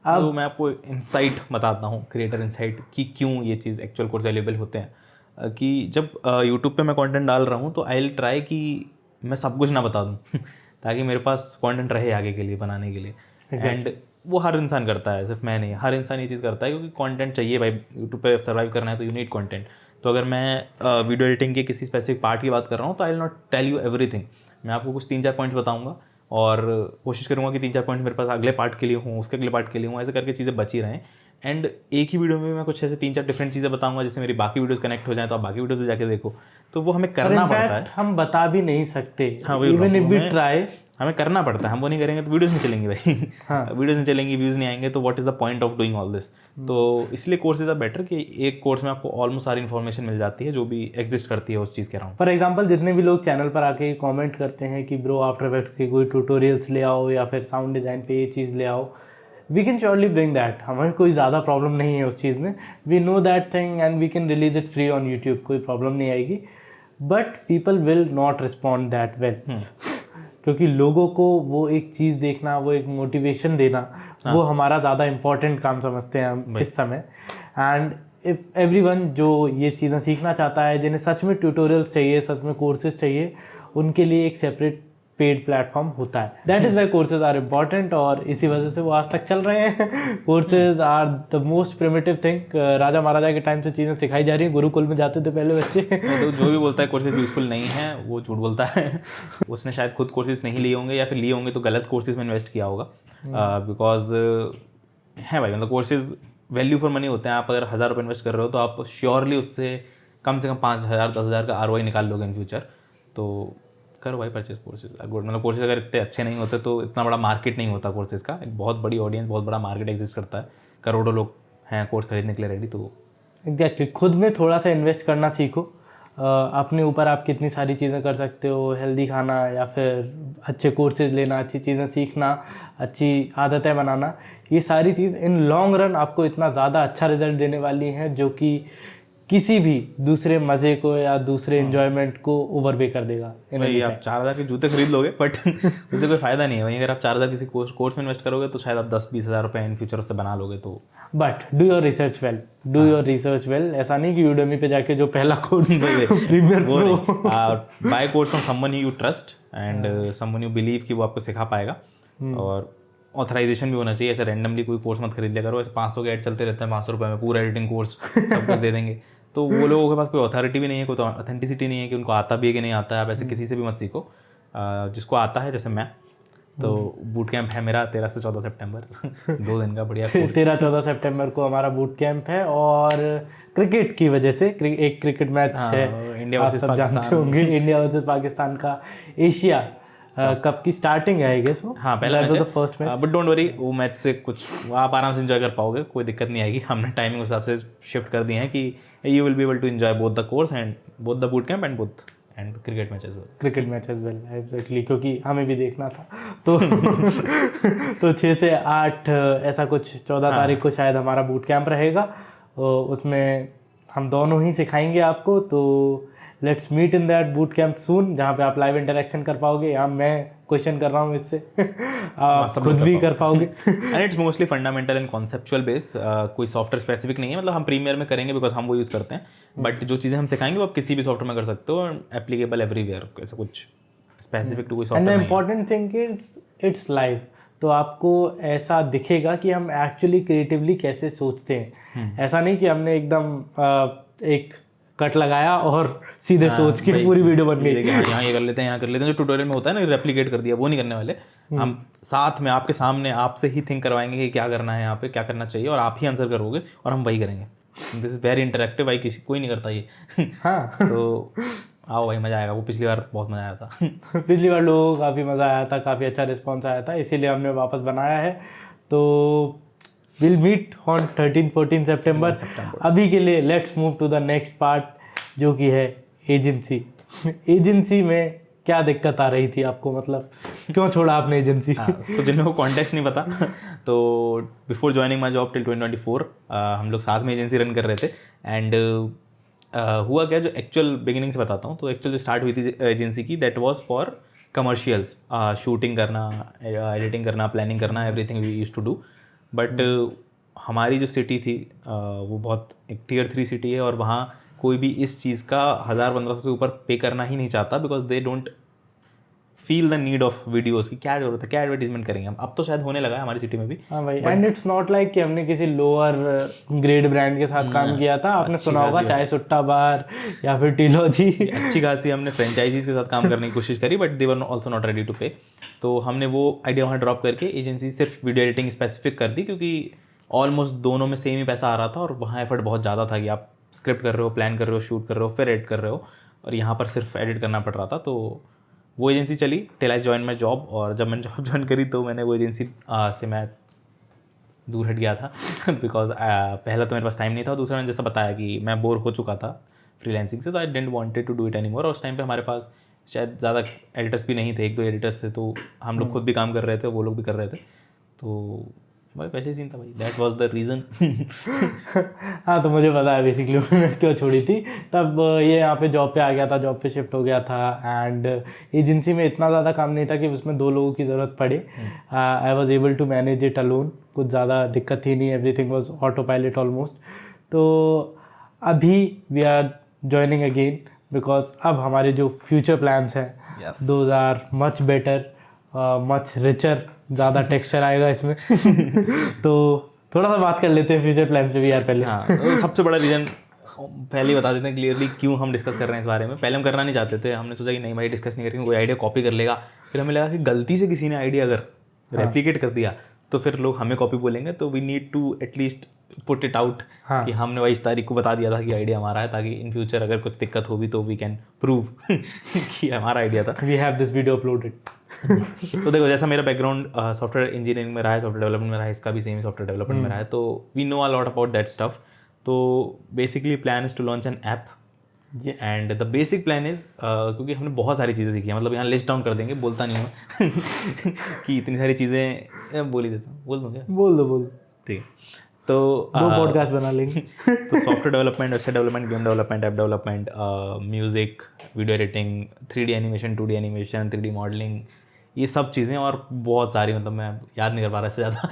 अब तो मैं आपको इंसाइट बताता हूँ, क्रिएटर इंसाइट, कि क्यों ये चीज़ एक्चुअल कोर्स अवेलेबल होते हैं। कि जब यूट्यूब पे मैं कंटेंट डाल रहा हूँ तो आई विल ट्राई कि मैं सब कुछ ना बता दूँ ताकि मेरे पास कंटेंट रहे आगे के लिए, बनाने के लिए। एंड वो हर इंसान करता है, सिर्फ मैं नहीं, हर इंसान ये चीज़ करता है, क्योंकि कंटेंट चाहिए भाई। यूट्यूब पे सर्वाइव करना है तो यू नीड कंटेंट। तो अगर मैं वीडियो एडिटिंग के किसी स्पेसिफिक पार्ट की बात कर रहा हूँ तो I will not tell you everything. मैं आपको कुछ 3-4 पॉइंट्स बताऊँगा और कोशिश करूँगा कि 3-4 पॉइंट मेरे पास अगले पार्ट के लिए हों, उसके अगले पार्ट के लिए हों, ऐसे करके चीज़ें बची रहें। एंड एक ही वीडियो में मैं कुछ ऐसे 3-4 डिफरेंट चीज़ें बताऊंगा जिससे मेरी बाकी वीडियोस कनेक्ट हो जाएं, तो आप बाकी वीडियो तो जाके देखो। तो वो हमें करना पड़ता है, हम बता भी नहीं सकते। हाँ, इवन इफ वी ट्राई, हमें करना पड़ता है। हम वो नहीं करेंगे तो वीडियोस नहीं चलेंगी भाई। हाँ, वीडियोस नहीं चलेंगी, व्यूज़ नहीं आएंगे, तो what is the point of doing all this. तो इसलिए कोर्सेज आर बेटर कि एक कोर्स में आपको ऑलमोस्ट सारी इन्फॉर्मेशन मिल जाती है जो भी एग्जिस्ट करती है उस चीज़ के अराउंड। फॉर एग्जाम्पल जितने भी लोग चैनल पर आके कॉमेंट करते हैं कि ब्रो आफ्टर इफेक्ट्स के कोई ट्यूटोरियल्स ले आओ या फिर साउंड डिज़ाइन पे ये चीज़ ले आओ, we can surely bring that. हमें कोई ज़्यादा प्रॉब्लम नहीं है उस चीज़ में। We know that thing and we can release it free on YouTube, कोई प्रॉब्लम नहीं आएगी। But people will not respond that well, क्योंकि लोगों को वो एक चीज़ देखना, वो एक मोटिवेशन देना, वो हमारा ज़्यादा इम्पॉर्टेंट काम समझते हैं हम इस समय। एंड इफ़ एवरीवन जो ये चीज़ें सीखना चाहता है, जिन्हें सच में ट्यूटोरियल्स चाहिए, सच में कोर्सेज चाहिए, उनके लिए एक सेपरेट पेड प्लेटफॉर्म होता है। That is why courses are important, और इसी वजह से वो आज तक चल रहे हैं। Courses are the most primitive thing. राजा महाराजा के टाइम से चीज़ें सिखाई जा रही हैं, गुरुकुल में जाते थे पहले बच्चे। तो जो भी बोलता है कोर्सेज यूजफुल नहीं है वो झूठ बोलता है। उसने शायद खुद कोर्सेज नहीं लिए होंगे, या फिर लिए होंगे तो गलत कोर्सेज में इन्वेस्ट किया होगा। बिकॉज है भाई, मतलब कोर्सेज वैल्यू फॉर मनी होते हैं। आप अगर 1000 रुपये इन्वेस्ट कर रहे हो तो आप श्योरली उससे कम से कम 5000-10,000 का ROI निकाल लोगे इन फ्यूचर। तो करो भाई परचेज कोर्सेज, गुड। मतलब कोर्सेज अगर इतने अच्छे नहीं होते तो इतना बड़ा मार्केट नहीं होता कोर्सेज का। एक बहुत बड़ी ऑडियंस, बहुत बड़ा मार्केट एग्जिस्ट करता है, करोड़ों लोग हैं कोर्स खरीदने के लिए रेडी। तो एग्जैक्टली खुद में थोड़ा सा इन्वेस्ट करना सीखो। अपने ऊपर आप कितनी सारी चीज़ें कर सकते हो, हेल्दी खाना या फिर अच्छे कोर्सेज लेना, अच्छी चीज़ें सीखना, अच्छी आदतें बनाना, ये सारी चीज़ इन लॉन्ग रन आपको इतना ज़्यादा अच्छा रिजल्ट देने वाली हैं जो कि किसी भी दूसरे मज़े को या दूसरे एंजॉयमेंट को ओवरवे कर देगा। भाई आप 4,000 के जूते खरीद लोगे बट उससे कोई फ़ायदा नहीं है। वहीं अगर आप 4,000 किसी कोर्स में इन्वेस्ट करोगे तो शायद आप 10-20 हज़ार रुपये इन फ्यूचर उससे बना लोगे। तो but do your research well, do your research well. ऐसा नहीं कि यूडेमी पे जाके जो पहला course Premiere Pro, buy course from someone you trust and someone you believe कि वो आपको सिखा पाएगा। और ऑथराइजेशन भी होना चाहिए। ऐसे रैंडमली कोई कोर्स मत खरीद लिया करो। ऐसे 500 के ऐड चलते रहते हैं, 500 रुपये में पूरा एडिटिंग कोर्स सब कुछ दे देंगे। तो वो लोगों के पास कोई अथॉरिटी भी नहीं है, कोई तो ऑथेंटिसिटी नहीं है कि उनको आता भी है कि नहीं आता है। आप ऐसे किसी से भी मत सीखो। जिसको आता है, जैसे मैं, तो बूट कैंप है मेरा 13 से 14 सितंबर 2 दिन का बढ़िया कोर्स। 13-14 सितंबर को हमारा बूट कैंप है। और क्रिकेट की वजह से एक क्रिकेट मैच है, इंडिया आप वर्सेस सब जानते होंगे, इंडिया वर्सेस पाकिस्तान का एशिया कप की स्टार्टिंग है आई गेस वो। हाँ, पहला मैच है first match. But don't worry, वो मैच से कुछ आप आराम से एंजॉय कर पाओगे, कोई दिक्कत नहीं आएगी। हमने टाइमिंग उस हिसाब से शिफ्ट कर दी है कि you will be able to enjoy both the course and both the boot camp and cricket match as well. Cricket match as well exactly, क्योंकि हमें भी देखना था। तो तो 6 से 8 ऐसा कुछ 14 तारीख को शायद हमारा बूट कैंप रहेगा। उसमें हम दोनों ही सिखाएंगे आपको। तो let's meet in that boot camp soon, जहाँ पे आप लाइव इंटरेक्शन कर पाओगे। यहाँ मैं क्वेश्चन कर रहा हूँ इससे आप खुद भी कर पाओगे। And it's mostly fundamental and conceptual base. कोई सॉफ्टवेयर स्पेसिफिक नहीं है। मतलब हम प्रीमियर में करेंगे बिकॉज हम वो यूज़ करते हैं, बट जो चीज़ें हम सिखाएंगे वो आप किसी भी सॉफ्टवेयर में कर सकते हो, एप्लीकेबल एवरीवेयर। ऐसा कुछ स्पेसिफिक टू कोई एंड द सॉफ्टवेयर नहीं। Important thing is it's live. तो आपको ऐसा दिखेगा कि हम एक्चुअली क्रिएटिवली कैसे सोचते हैं। ऐसा नहीं कि हमने एकदम एक कट लगाया और सीधे सोच के पूरी वीडियो बन गई। यहाँ ये कर लेते हैं, यहाँ कर लेते हैं, जो ट्यूटोरियल में होता है ना, रेप्लिकेट कर दिया, वो नहीं करने वाले। हम साथ में आपके सामने आपसे ही थिंक करवाएंगे कि क्या करना है, यहाँ पे क्या करना चाहिए, और आप ही आंसर करोगे और हम वही करेंगे। दिस इज़ वेरी इंटरेक्टिव भाई, कोई नहीं करता ये। हाँ तो आओ भाई, मज़ा आएगा। वो पिछली बार बहुत मज़ा आया था। पिछली बार लोगों को काफ़ी मज़ा आया था, काफ़ी अच्छा रिस्पॉन्स आया था, इसीलिए हमने वापस बनाया है। तो विल मीट ऑन 13-14 सितंबर। अभी के लिए let's move to the next part, जो कि है एजेंसी। एजेंसी में क्या दिक्कत आ रही थी आपको, मतलब क्यों छोड़ा आपने एजेंसी? तो जिन लोगों को कॉन्टेक्स्ट नहीं पता, तो before joining my job till 2024 हम लोग साथ में एजेंसी रन कर रहे थे। एंड हुआ क्या, जो एक्चुअल बिगिनिंग से बताता हूँ। तो एक्चुअल जो स्टार्ट हुई थी एजेंसी की, that was for commercials, shooting करना, एडिटिंग करना, प्लानिंग करना, everything we used to do. But हमारी जो सिटी थी वो बहुत एक Tier 3 सिटी है, और वहाँ कोई भी इस चीज़ का 1,000-1,500 से ऊपर पे करना ही नहीं चाहता, because they don't feel the need of videos की। क्या जरूरत है, क्या एडवर्टीजमेंट करेंगे हम। अब तो शायद होने लगा है हमारी सिटी में भी। हाँ भाई, एंड इट्स नॉट लाइक कि हमने किसी लोअर ग्रेड ब्रांड के साथ काम किया था। आपने सुना होगा चाय सुट्टा बार या फिर टीलॉजी। अच्छी खासी हमने फ्रेंचाइजीज के साथ काम करने की कोशिश करी, but they were also not ready to pay. तो हमने वो आइडिया वहाँ ड्रॉप करके एजेंसी सिर्फ वीडियो एडिटिंग स्पेसिफिक कर दी, क्योंकि ऑलमोस्ट दोनों में सेम ही पैसा आ रहा था, और वहाँ एफर्ट बहुत ज़्यादा था कि आप स्क्रिप्ट कर रहे हो, प्लान कर रहे हो, शूट कर रहे हो, फिर एडिट कर रहे हो, और यहाँ पर सिर्फ एडिट करना पड़ रहा था। तो वो एजेंसी चली till I join my job. और जब मैंने जॉब ज्वाइन करी तो मैंने वो एजेंसी से मैं दूर हट गया था बिकॉज पहला तो मेरे पास टाइम नहीं था, दूसरा मैंने जैसा बताया कि मैं बोर हो चुका था फ्रीलांसिंग से, तो I didn't wanted to do it any more. और उस टाइम पे हमारे पास शायद ज़्यादा एडिटर्स भी नहीं थे, 1-2 एडिटर्स थे, तो हम लोग खुद भी काम कर रहे थे, वो लोग भी कर रहे थे। तो भाई वैसे ही सीन था भाई, दैट वाज द रीज़न। हाँ, तो मुझे पता है बेसिकली मैंने क्यों छोड़ी थी। तब ये यहाँ पे जॉब पे आ गया था, जॉब पे शिफ्ट हो गया था, एंड एजेंसी में इतना ज़्यादा काम नहीं था कि उसमें 2 लोगों की ज़रूरत पड़े। I was able to manage it alone, कुछ ज़्यादा दिक्कत थी नहीं, everything was auto pilot almost. तो अभी we are joining again, because अब हमारे जो फ्यूचर प्लान्स हैं those are much better, much richer, ज़्यादा टेक्सचर आएगा इसमें। तो थोड़ा सा बात कर लेते हैं फ्यूचर प्लान पे भी यार पहले। हाँ, तो सबसे बड़ा रीज़न पहले ही बता देते हैं क्लियरली क्यों हम डिस्कस कर रहे हैं इस बारे में। पहले हम करना नहीं चाहते थे, हमने सोचा कि नहीं भाई डिस्कस नहीं करेंगे, कोई आइडिया कॉपी कर लेगा। फिर हमें लगा कि गलती से किसी ने आइडिया अगर रेप्लिकेट कर दिया तो फिर लोग हमें कॉपी बोलेंगे, तो we need to at least put it out कि हमने भाई इस तारीख को बता दिया था कि आइडिया हमारा है, ताकि इन फ्यूचर अगर कुछ दिक्कत होगी तो वी कैन प्रूव कि हमारा आइडिया था। We have this video uploaded. तो देखो, जैसा मेरा बैकग्राउंड सॉफ्टवेयर इंजीनियरिंग में रहा है, सॉफ्टवेयर डेवलपमेंट में रहा है, इसका भी सेम सॉफ्टवेयर डेवलपमेंट में रहा है, तो we know a lot about that stuff. तो basically plan is to launch an app Yes. And the basic plan is, क्योंकि हमने बहुत सारी चीज़ें सीखी हैं, मतलब यहाँ लिस्ट डाउन कर देंगे, बोलता नहीं हूँ कि इतनी सारी चीज़ें बोल ही देता हूँ, बोल दूँ क्या? बोल दो ठीक है, तो 2 पॉडकास्ट बना लेंगे। तो software development, website development, game development, app development, music, video editing, 3D animation, 2D animation, 3D modelling, ये सब चीज़ें और बहुत सारी, मतलब मैं याद नहीं कर पा रहा इससे ज़्यादा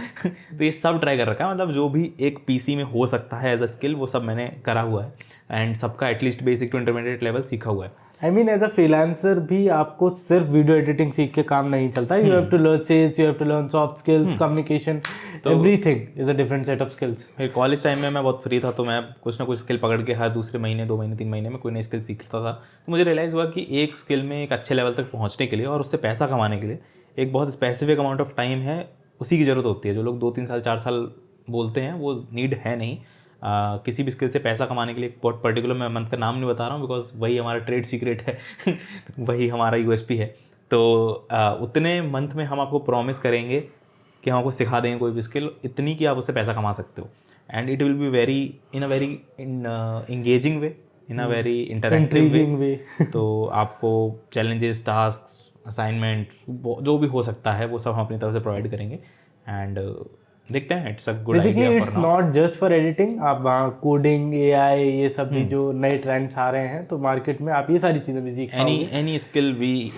तो ये सब ट्राई कर रखा है, मतलब जो भी एक पीसी में हो सकता है एज अ स्किल वो सब मैंने करा हुआ है, एंड सबका at least basic to intermediate level सीखा हुआ है। I mean as a freelancer भी आपको सिर्फ वीडियो एडिटिंग सीख के काम नहीं चलता, you have to learn sales, you have to learn soft skills, communication, everything is a different set of skills. फिर कॉलेज टाइम में मैं बहुत फ्री था, तो मैं कुछ ना कुछ स्किल पकड़ के हर दूसरे महीने, 2 महीने, 3 महीने में कोई नई स्किल सीखता था। तो मुझे रियलाइज़ हुआ कि एक स्किल में एक अच्छे लेवल तक पहुँचने के लिए और उससे पैसा कमाने के लिए एक बहुत स्पेसिफिक अमाउंट ऑफ टाइम है, उसी की ज़रूरत होती है। जो लोग 2-3 साल 4 साल बोलते हैं वो नीड है नहीं। किसी भी स्किल से पैसा कमाने के लिए बहुत पर्टिकुलर, मैं मंथ का नाम नहीं बता रहा हूँ बिकॉज वही हमारा ट्रेड सीक्रेट है वही हमारा USP है। तो उतने मंथ में हम आपको प्रॉमिस करेंगे कि हम आपको सिखा देंगे कोई भी स्किल इतनी कि आप उससे पैसा कमा सकते हो, and it will be very in a very engaging way, in a very interactive way. तो आपको चैलेंजेस, टास्क, असाइनमेंट जो भी हो सकता है वो सब हम अपनी तरफ से प्रोवाइड करेंगे, एंड देखते हैं। It's a good idea. It's not just for editing, आप वहाँ कोडिंग, AI, ये सब भी जो नए ट्रेंड्स आ रहे हैं तो मार्केट में आप ये सारी चीज़ें भी सीख पाओगे। एनी स्किल वी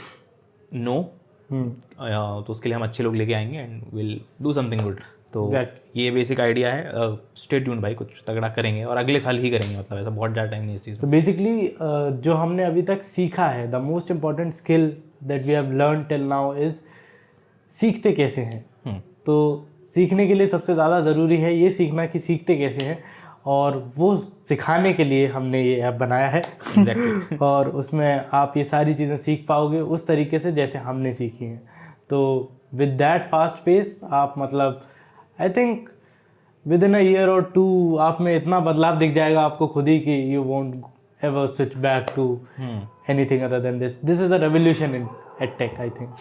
नो, तो उसके लिए हम अच्छे लोग लेके आएंगे and will do something good. तो ये बेसिक आइडिया है। स्टे ट्यून्ड भाई, कुछ तगड़ा करेंगे और अगले साल ही करेंगे, मतलब ऐसा बहुत ज़्यादा टाइम नहीं इस चीज़ तो बेसिकली जो हमने अभी तक सीखा है, the most important skill that we have learn till now is सीखते कैसे हैं। तो सीखने के लिए सबसे ज़्यादा ज़रूरी है ये सीखना कि सीखते कैसे हैं, और वो सिखाने के लिए हमने ये ऐप बनाया है। Exactly. और उसमें आप ये सारी चीज़ें सीख पाओगे उस तरीके से जैसे हमने सीखी हैं। तो विद दैट फास्ट पेस आप, मतलब I think with in a year और 2 आप में इतना बदलाव दिख जाएगा आपको खुद ही कि you won't ever switch back to anything other than this is a revolution in edtech, I think.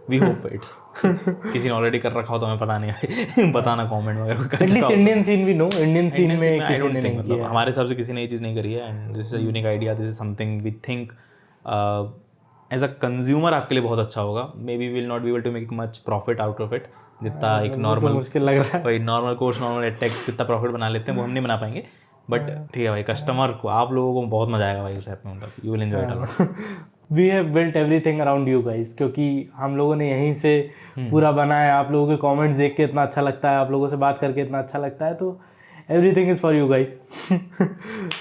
We hope it's किसी ने ऑलरेडी कर रखा हो तो हमें पता नहीं बताना कमेंट वगैरह। एटलीस्ट इंडियन सीन भी नो, इंडियन सीन में किसी ने नहीं मतलब किया, हमारे हिसाब से किसी ने ये चीज़ नहीं करी है, and this is a unique idea. This is something we think as a consumer आपके लिए बहुत अच्छा होगा। Maybe will not be able to make much profit out of it, जितना एक नॉर्मल, मुश्किल लग रहा है। वही नॉर्मल कोर्स, नॉर्मल एडटेक जितना प्रॉफिट बना लेते हैं वो हम नहीं बना पाएंगे, बट ठीक है भाई, कस्टमर को, आप लोगों को बहुत मजा आएगा भाई उस ऐप में, मतलब you will enjoy it a lot. We have built everything around you guys, क्योंकि हम लोगों ने यहीं से पूरा बनाया। आप लोगों के कमेंट्स देख के इतना अच्छा लगता है, आप लोगों से बात करके इतना अच्छा लगता है, तो everything is for you guys.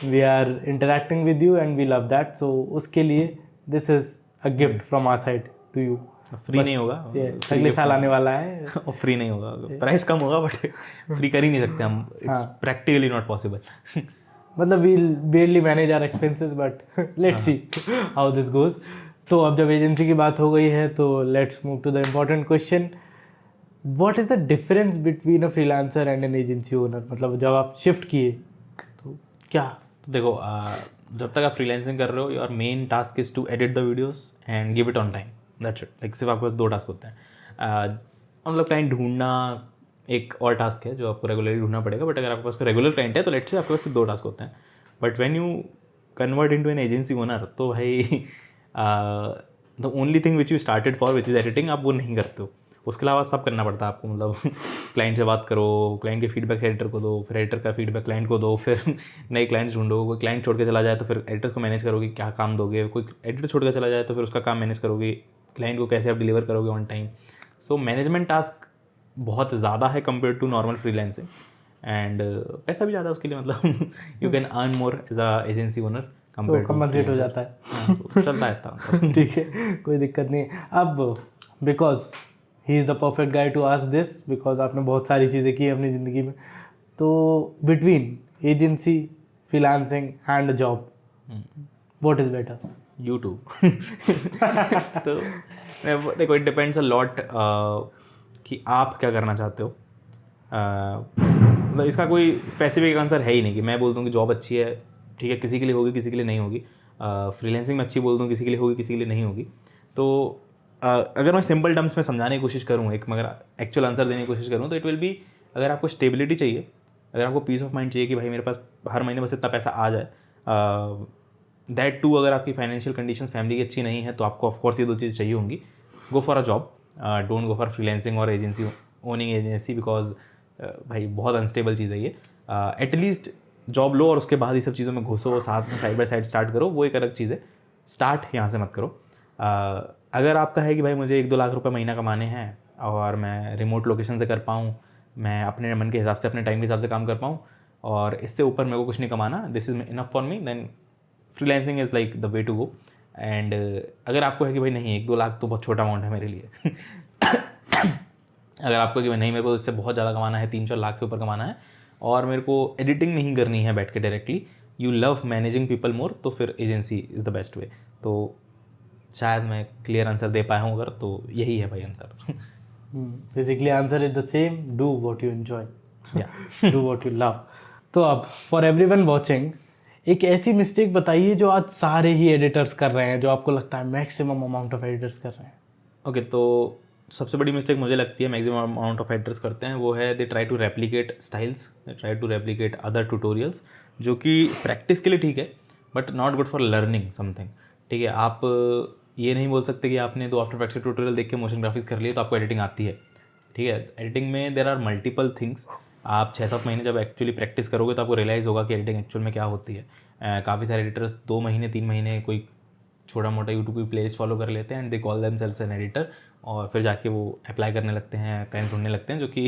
We are interacting with you and we love that. So उसके लिए this is a gift from our side to you. Free नहीं होगा, अगले साल आने वाला है और फ्री नहीं होगा, प्राइस कम होगा, बट फ्री कर ही नहीं सकते हम, इट्स प्रैक्टिकली नॉट पॉसिबल। मतलब we'll barely manage our expenses, but let's see how this goes. तो अब जब एजेंसी की बात हो गई है तो let's move to the important question, what is the difference between a freelancer and an agency owner. मतलब जब आप शिफ्ट किए तो क्या? तो देखो, जब तक आप फ्रीलांसिंग कर रहे हो, your main task is to edit the videos and give it on time, that's it. Like सिर्फ आपके पास 2 टास्क होते हैं। मतलब क्लाइंट ढूंढना एक और टास्क है जो आपको रेगुलरली ढूंढना पड़ेगा, बट अगर आपके पास कोई रेगुलर क्लाइंट है तो लेट्स से आपके पास सिर्फ 2 टास्क होते हैं। But when you convert into an agency owner, तो भाई the only thing which you started for which is editing, आप वो नहीं करते हो। उसके अलावा सब करना पड़ता है आपको, मतलब क्लाइंट से बात करो, क्लाइंट के फीडबैक एडिटर को दो, फिर एडिटर का फीडबैक क्लाइंट को दो, फिर नए क्लाइंट्स ढूंढो। कोई क्लाइंट छोड़ के चला जाए तो फिर एडिटर्स को मैनेज करोगे, क्या काम दोगे। कोई एडिटर छोड़ के चला जाए तो फिर उसका काम मैनेज करोगे, क्लाइंट को कैसे आप डिलीवर करोगे on time. So management task बहुत ज़्यादा है compare to normal freelancing, and पैसा भी ज़्यादा है उसके लिए, मतलब you can earn more as a agency owner compare to, compensate हो जाता है। चलता है इतना। ठीक है, कोई दिक्कत नहीं। अब because he is the perfect guy to ask this, because आपने बहुत सारी चीज़ें की अपनी ज़िंदगी में। तो between agency, freelancing and job, what is better? YouTube. तो देखो, इट डिपेंड्स अ लॉट कि आप क्या करना चाहते हो। मतलब इसका कोई स्पेसिफिक आंसर है ही नहीं कि मैं बोल दूँ कि जॉब अच्छी है, ठीक है, किसी के लिए होगी, किसी के लिए नहीं होगी। फ्रीलांसिंग में अच्छी बोल दूँ, किसी के लिए होगी, किसी के लिए नहीं होगी। तो अगर मैं सिंपल टर्म्स में समझाने की कोशिश करूँ, एक मगर एक्चुअल आंसर देने की कोशिश करूँ, तो इट विल बी, अगर आपको स्टेबिलिटी चाहिए, अगर आपको पीस ऑफ माइंड चाहिए कि भाई मेरे पास हर महीने बस इतना पैसा आ जाए, दैट टू अगर आपकी फाइनेंशियल कंडीशंस फैमिली की अच्छी नहीं है तो आपको ऑफकोर्स ये 2 चीज़ चाहिए होंगी. Go for a job, don't go for freelancing और एजेंसी ओनिंग एजेंसी, बिकॉज भाई बहुत अनस्टेबल चीज़ है ये. एटलीस्ट जॉब लो और उसके बाद ये सब चीज़ों में घुसो, साथ में साइड बाय साइड स्टार्ट करो, वो एक अलग चीज़ है. स्टार्ट यहाँ से मत करो. अगर आपका है कि भाई मुझे 1-2 लाख रुपए महीना कमाने हैं और मैं रिमोट लोकेशन से कर पाऊँ, मैं अपने मन के हिसाब से अपने टाइम के हिसाब से काम कर पाऊँ और इससे ऊपर मेरे को कुछ नहीं कमाना, this is enough for me, then freelancing is like the way to go. And अगर आपको है कि भाई नहीं 1-2 लाख तो बहुत छोटा अमाउंट है मेरे लिए अगर आपको कि भाई नहीं मेरे को इससे बहुत ज़्यादा कमाना है, 3-4 लाख के ऊपर कमाना है और मेरे को एडिटिंग नहीं करनी है बैठ के directly, you love managing people more, तो फिर agency is the best way. तो शायद मैं क्लियर आंसर दे पाया हूँ अगर, तो यही है भाई answer. Basically answer is the same, do what you enjoy, do what you love. तो अब फॉर एवरीवन वाचिंग एक ऐसी मिस्टेक बताइए जो आज सारे ही एडिटर्स कर रहे हैं, जो आपको लगता है मैक्सिमम अमाउंट ऑफ एडिटर्स कर रहे हैं. ओके, तो सबसे बड़ी मिस्टेक मुझे लगती है मैक्सिमम अमाउंट ऑफ एडिटर्स करते हैं, वो है they try to replicate styles, they try to replicate other tutorials, जो कि प्रैक्टिस के लिए ठीक है but not good for learning something. ठीक है, आप ये नहीं बोल सकते कि आपने 2 आफ्टर इफेक्ट्स के ट्यूटोरियल देख के मोशन ग्राफिक्स कर लिए तो आपको एडिटिंग आती है. ठीक है, एडिटिंग में देर आर मल्टीपल थिंग्स. आप 6-7 महीने जब एक्चुअली प्रैक्टिस करोगे तो आपको रियलाइज़ होगा कि एडिटिंग एक्चुअल में क्या होती है. काफ़ी सारे एडिटर्स 2 महीने 3 महीने कोई छोटा मोटा यूट्यूब की प्लेलिस्ट फॉलो कर लेते हैं and they call themselves N editor, और फिर जाके वो अप्लाई करने लगते हैं, क्लाइंट ढूंढने लगते हैं, जो कि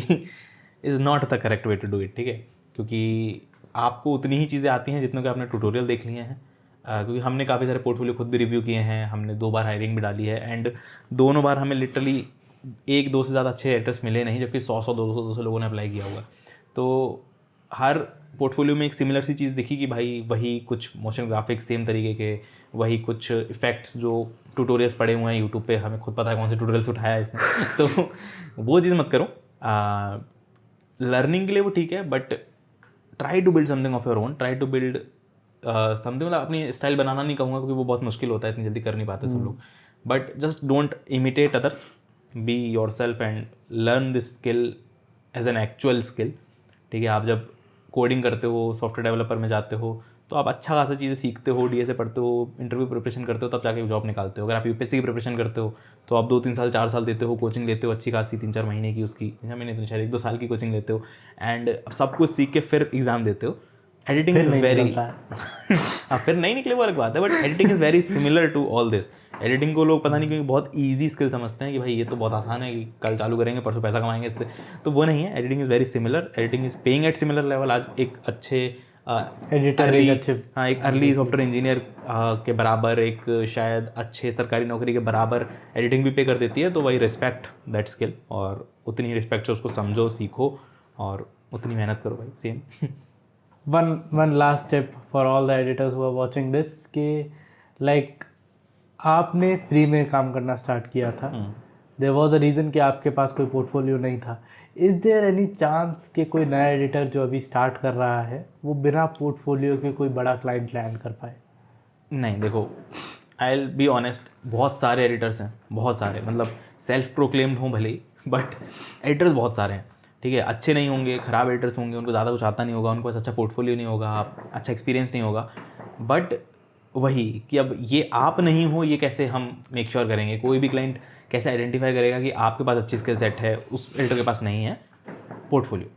is not the correct way to do it. ठीक है, क्योंकि आपको उतनी ही चीज़ें आती हैं जितनों के आपने ट्यूटोरियल देख लिए हैं. क्योंकि हमने काफ़ी सारे पोर्टफोलियो खुद भी रिव्यू किए हैं, हमने 2 बार हायरिंग भी डाली है एंड दोनों बार हमें लिटरली 1-2 से ज़्यादा अच्छे एडिटर्स मिले नहीं, जबकि 100 200 लोगों ने अप्लाई किया होगा. तो हर पोर्टफोलियो में एक सिमिलर सी चीज़ दिखी कि भाई वही कुछ मोशन ग्राफिक्स सेम तरीके के, वही कुछ इफ़ेक्ट्स जो ट्यूटोरियल्स पड़े हुए हैं यूट्यूब पे, हमें खुद पता है कौन से ट्यूटोरियल्स उठाया है इसने तो वो चीज़ मत करो. लर्निंग के लिए वो ठीक है but try to build something of your own, try to build something, मतलब अपनी स्टाइल बनाना नहीं कहूँगा क्योंकि वो बहुत मुश्किल होता है, इतनी जल्दी कर नहीं पाते सब लोग. But just don't imitate others, be yourself and learn this skill as an actual skill. ठीक है, आप जब कोडिंग करते हो, सॉफ्टवेयर डेवलपर में जाते हो तो आप अच्छा खासा चीज़ें सीखते हो, डीएसए पढ़ते हो, इंटरव्यू प्रिपरेशन करते हो, तब जाके जॉब निकालते हो. अगर आप यूपीएससी की प्रिपरेशन करते हो तो आप 2-3 साल 4 साल देते हो, कोचिंग लेते हो अच्छी खासी 3-4 महीने की, उसकी 3 महीने तो शायद 1-2 साल की कोचिंग लेते हो एंड सब कुछ सीख के फिर एग्ज़ाम देते हो. एडिटिंग इज़ वेरी हाँ फिर नहीं निकले वो अलग बात है, but editing is very similar to all this. Editing को लोग पता नहीं क्योंकि बहुत ईजी स्किल समझते हैं कि भाई ये तो बहुत आसान है कि कल चालू करेंगे परसों पैसा कमाएंगे इससे, तो वो नहीं है. Editing is very similar, editing is paying at similar level. आज एक अच्छे एडिटर एक अर्ली सॉफ्टवेयर इंजीनियर के बराबर, एक शायद अच्छे सरकारी नौकरी के बराबर एडिटिंग भी पे कर देती है. तो वही रिस्पेक्ट दैट स्किल, और उतनी रिस्पेक्ट से उसको समझो, सीखो और उतनी मेहनत करो भाई. Same one last tip for all the editors who are watching this कि like आपने फ्री में काम करना स्टार्ट किया था, देयर वाज अ रीज़न कि आपके पास कोई पोर्टफोलियो नहीं था. इज़ देयर एनी चांस कि कोई नया एडिटर जो अभी स्टार्ट कर रहा है वो बिना पोर्टफोलियो के कोई बड़ा क्लाइंट लैंड कर पाए? नहीं, देखो आई विल बी ऑनेस्ट, बहुत सारे एडिटर्स हैं, बहुत सारे, मतलब सेल्फ प्रोक्लेम्ड हों भले ही, बट एडिटर्स बहुत सारे हैं. ठीक है, अच्छे नहीं होंगे, ख़राब एडिटर्स होंगे, उनको ज़्यादा कुछ आता नहीं होगा, उनको अच्छा पोर्टफोलियो नहीं होगा, अच्छा एक्सपीरियंस नहीं होगा. बट वही कि अब ये आप नहीं हो, ये कैसे हम मेक श्योर करेंगे? कोई भी क्लाइंट कैसे आइडेंटिफाई करेगा कि आपके पास अच्छी स्किल सेट है, उस एडिटर के पास नहीं है? Portfolio,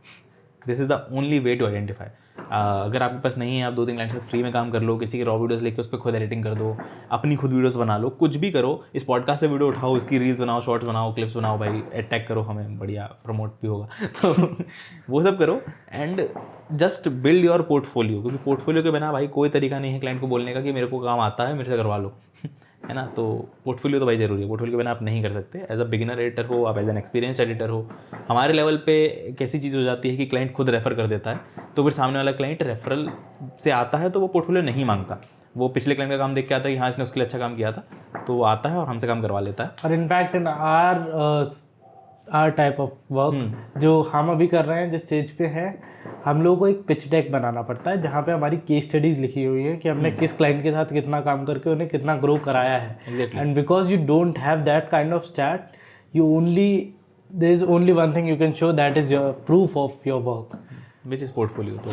this is the only way to identify. अगर आपके पास नहीं है, आप 2-3 क्लाइंट से फ्री में काम कर लो, किसी के रॉ वीडियोस लेके उस पर खुद एडिटिंग कर दो, अपनी खुद वीडियोस बना लो, कुछ भी करो, इस पॉडकास्ट से वीडियो उठाओ, इसकी रील्स बनाओ, शॉर्ट्स बनाओ, क्लिप्स बनाओ, भाई टैग करो हमें, बढ़िया प्रमोट भी होगा तो वो सब करो and just build your portfolio. क्योंकि पोर्टफोलियो के बिना भाई कोई तरीका नहीं है क्लाइंट को बोलने का कि मेरे को काम आता है, मेरे से करवा लो है ना. तो पोर्टफोलियो तो भाई ज़रूरी है, पोर्टफोलियो के बिना आप नहीं कर सकते. एज अ बिगिनर एडिटर हो, आप एज एन एक्सपीरियंस एडिटर हो, हमारे लेवल पे कैसी चीज़ हो जाती है कि क्लाइंट खुद रेफ़र कर देता है, तो फिर सामने वाला क्लाइंट रेफरल से आता है तो वो पोर्टफोलियो नहीं मांगता. वो पिछले क्लाइंट का काम देख के आता है कि हाँ इसने उसके लिए अच्छा काम किया था, तो वो आता है और हमसे काम करवा लेता है. और in fact in are type of work जो हम अभी कर रहे हैं, जिस स्टेज पे हैं, हम लोगों को एक पिच डेक बनाना पड़ता है जहाँ पे हमारी केस स्टडीज़ लिखी हुई है कि हमने किस क्लाइंट के साथ कितना काम करके उन्हें कितना ग्रो कराया है. And because you don't have that kind of stat, you only there is only one thing you can show, that is your proof of your work. Which is portfolio. तो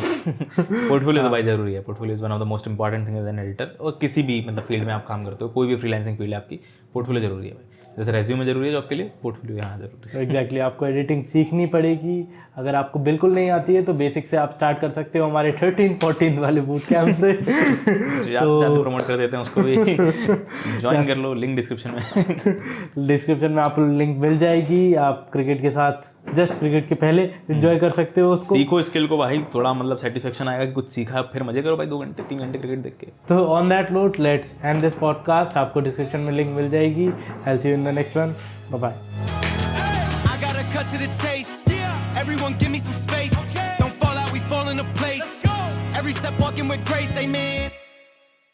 पोर्टफोलियो तो भाई ज़रूरी है, portfolio is one of the most important thing as an editor. और किसी भी मतलब field में आप काम करते हो, कोई भी फ्रीलांसिंग फील्ड है आपकी, पोर्टफोलियो ज़रूरी है भाई। जैसे रेज्यूमे ज़रूरी है जॉब के लिए, पोर्टफोलियो यहाँ ज़रूरी है। एग्जैक्टली आपको एडिटिंग सीखनी पड़ेगी। अगर आपको बिल्कुल नहीं आती है तो बेसिक से आप स्टार्ट कर सकते हो हमारे 13-14 वाले बूट कैंप से। तो प्रमोट कर देते हैं उसको भी, ज्वाइन कर लो, लिंक डिस्क्रिप्शन में। डिस्क्रिप्शन में आपको लिंक मिल जाएगी। आप क्रिकेट के साथ जस्ट क्रिकेट के पहले एंजॉय कर सकते हो उसको। सीखो स्किल को भाई, थोड़ा मतलब सेटिस्फेक्शन आएगा कि कुछ सीखा, फिर मजे करो भाई 2 घंटे 3 घंटे क्रिकेट देख के। तो on that note let's end this podcast. आपको डिस्क्रिप्शन में लिंक मिल जाएगी। I see you in the next one. Bye bye. I gotta cut to the chase. Everyone give me some space. Don't fall out, we fall into place. Every step walking with grace, amen.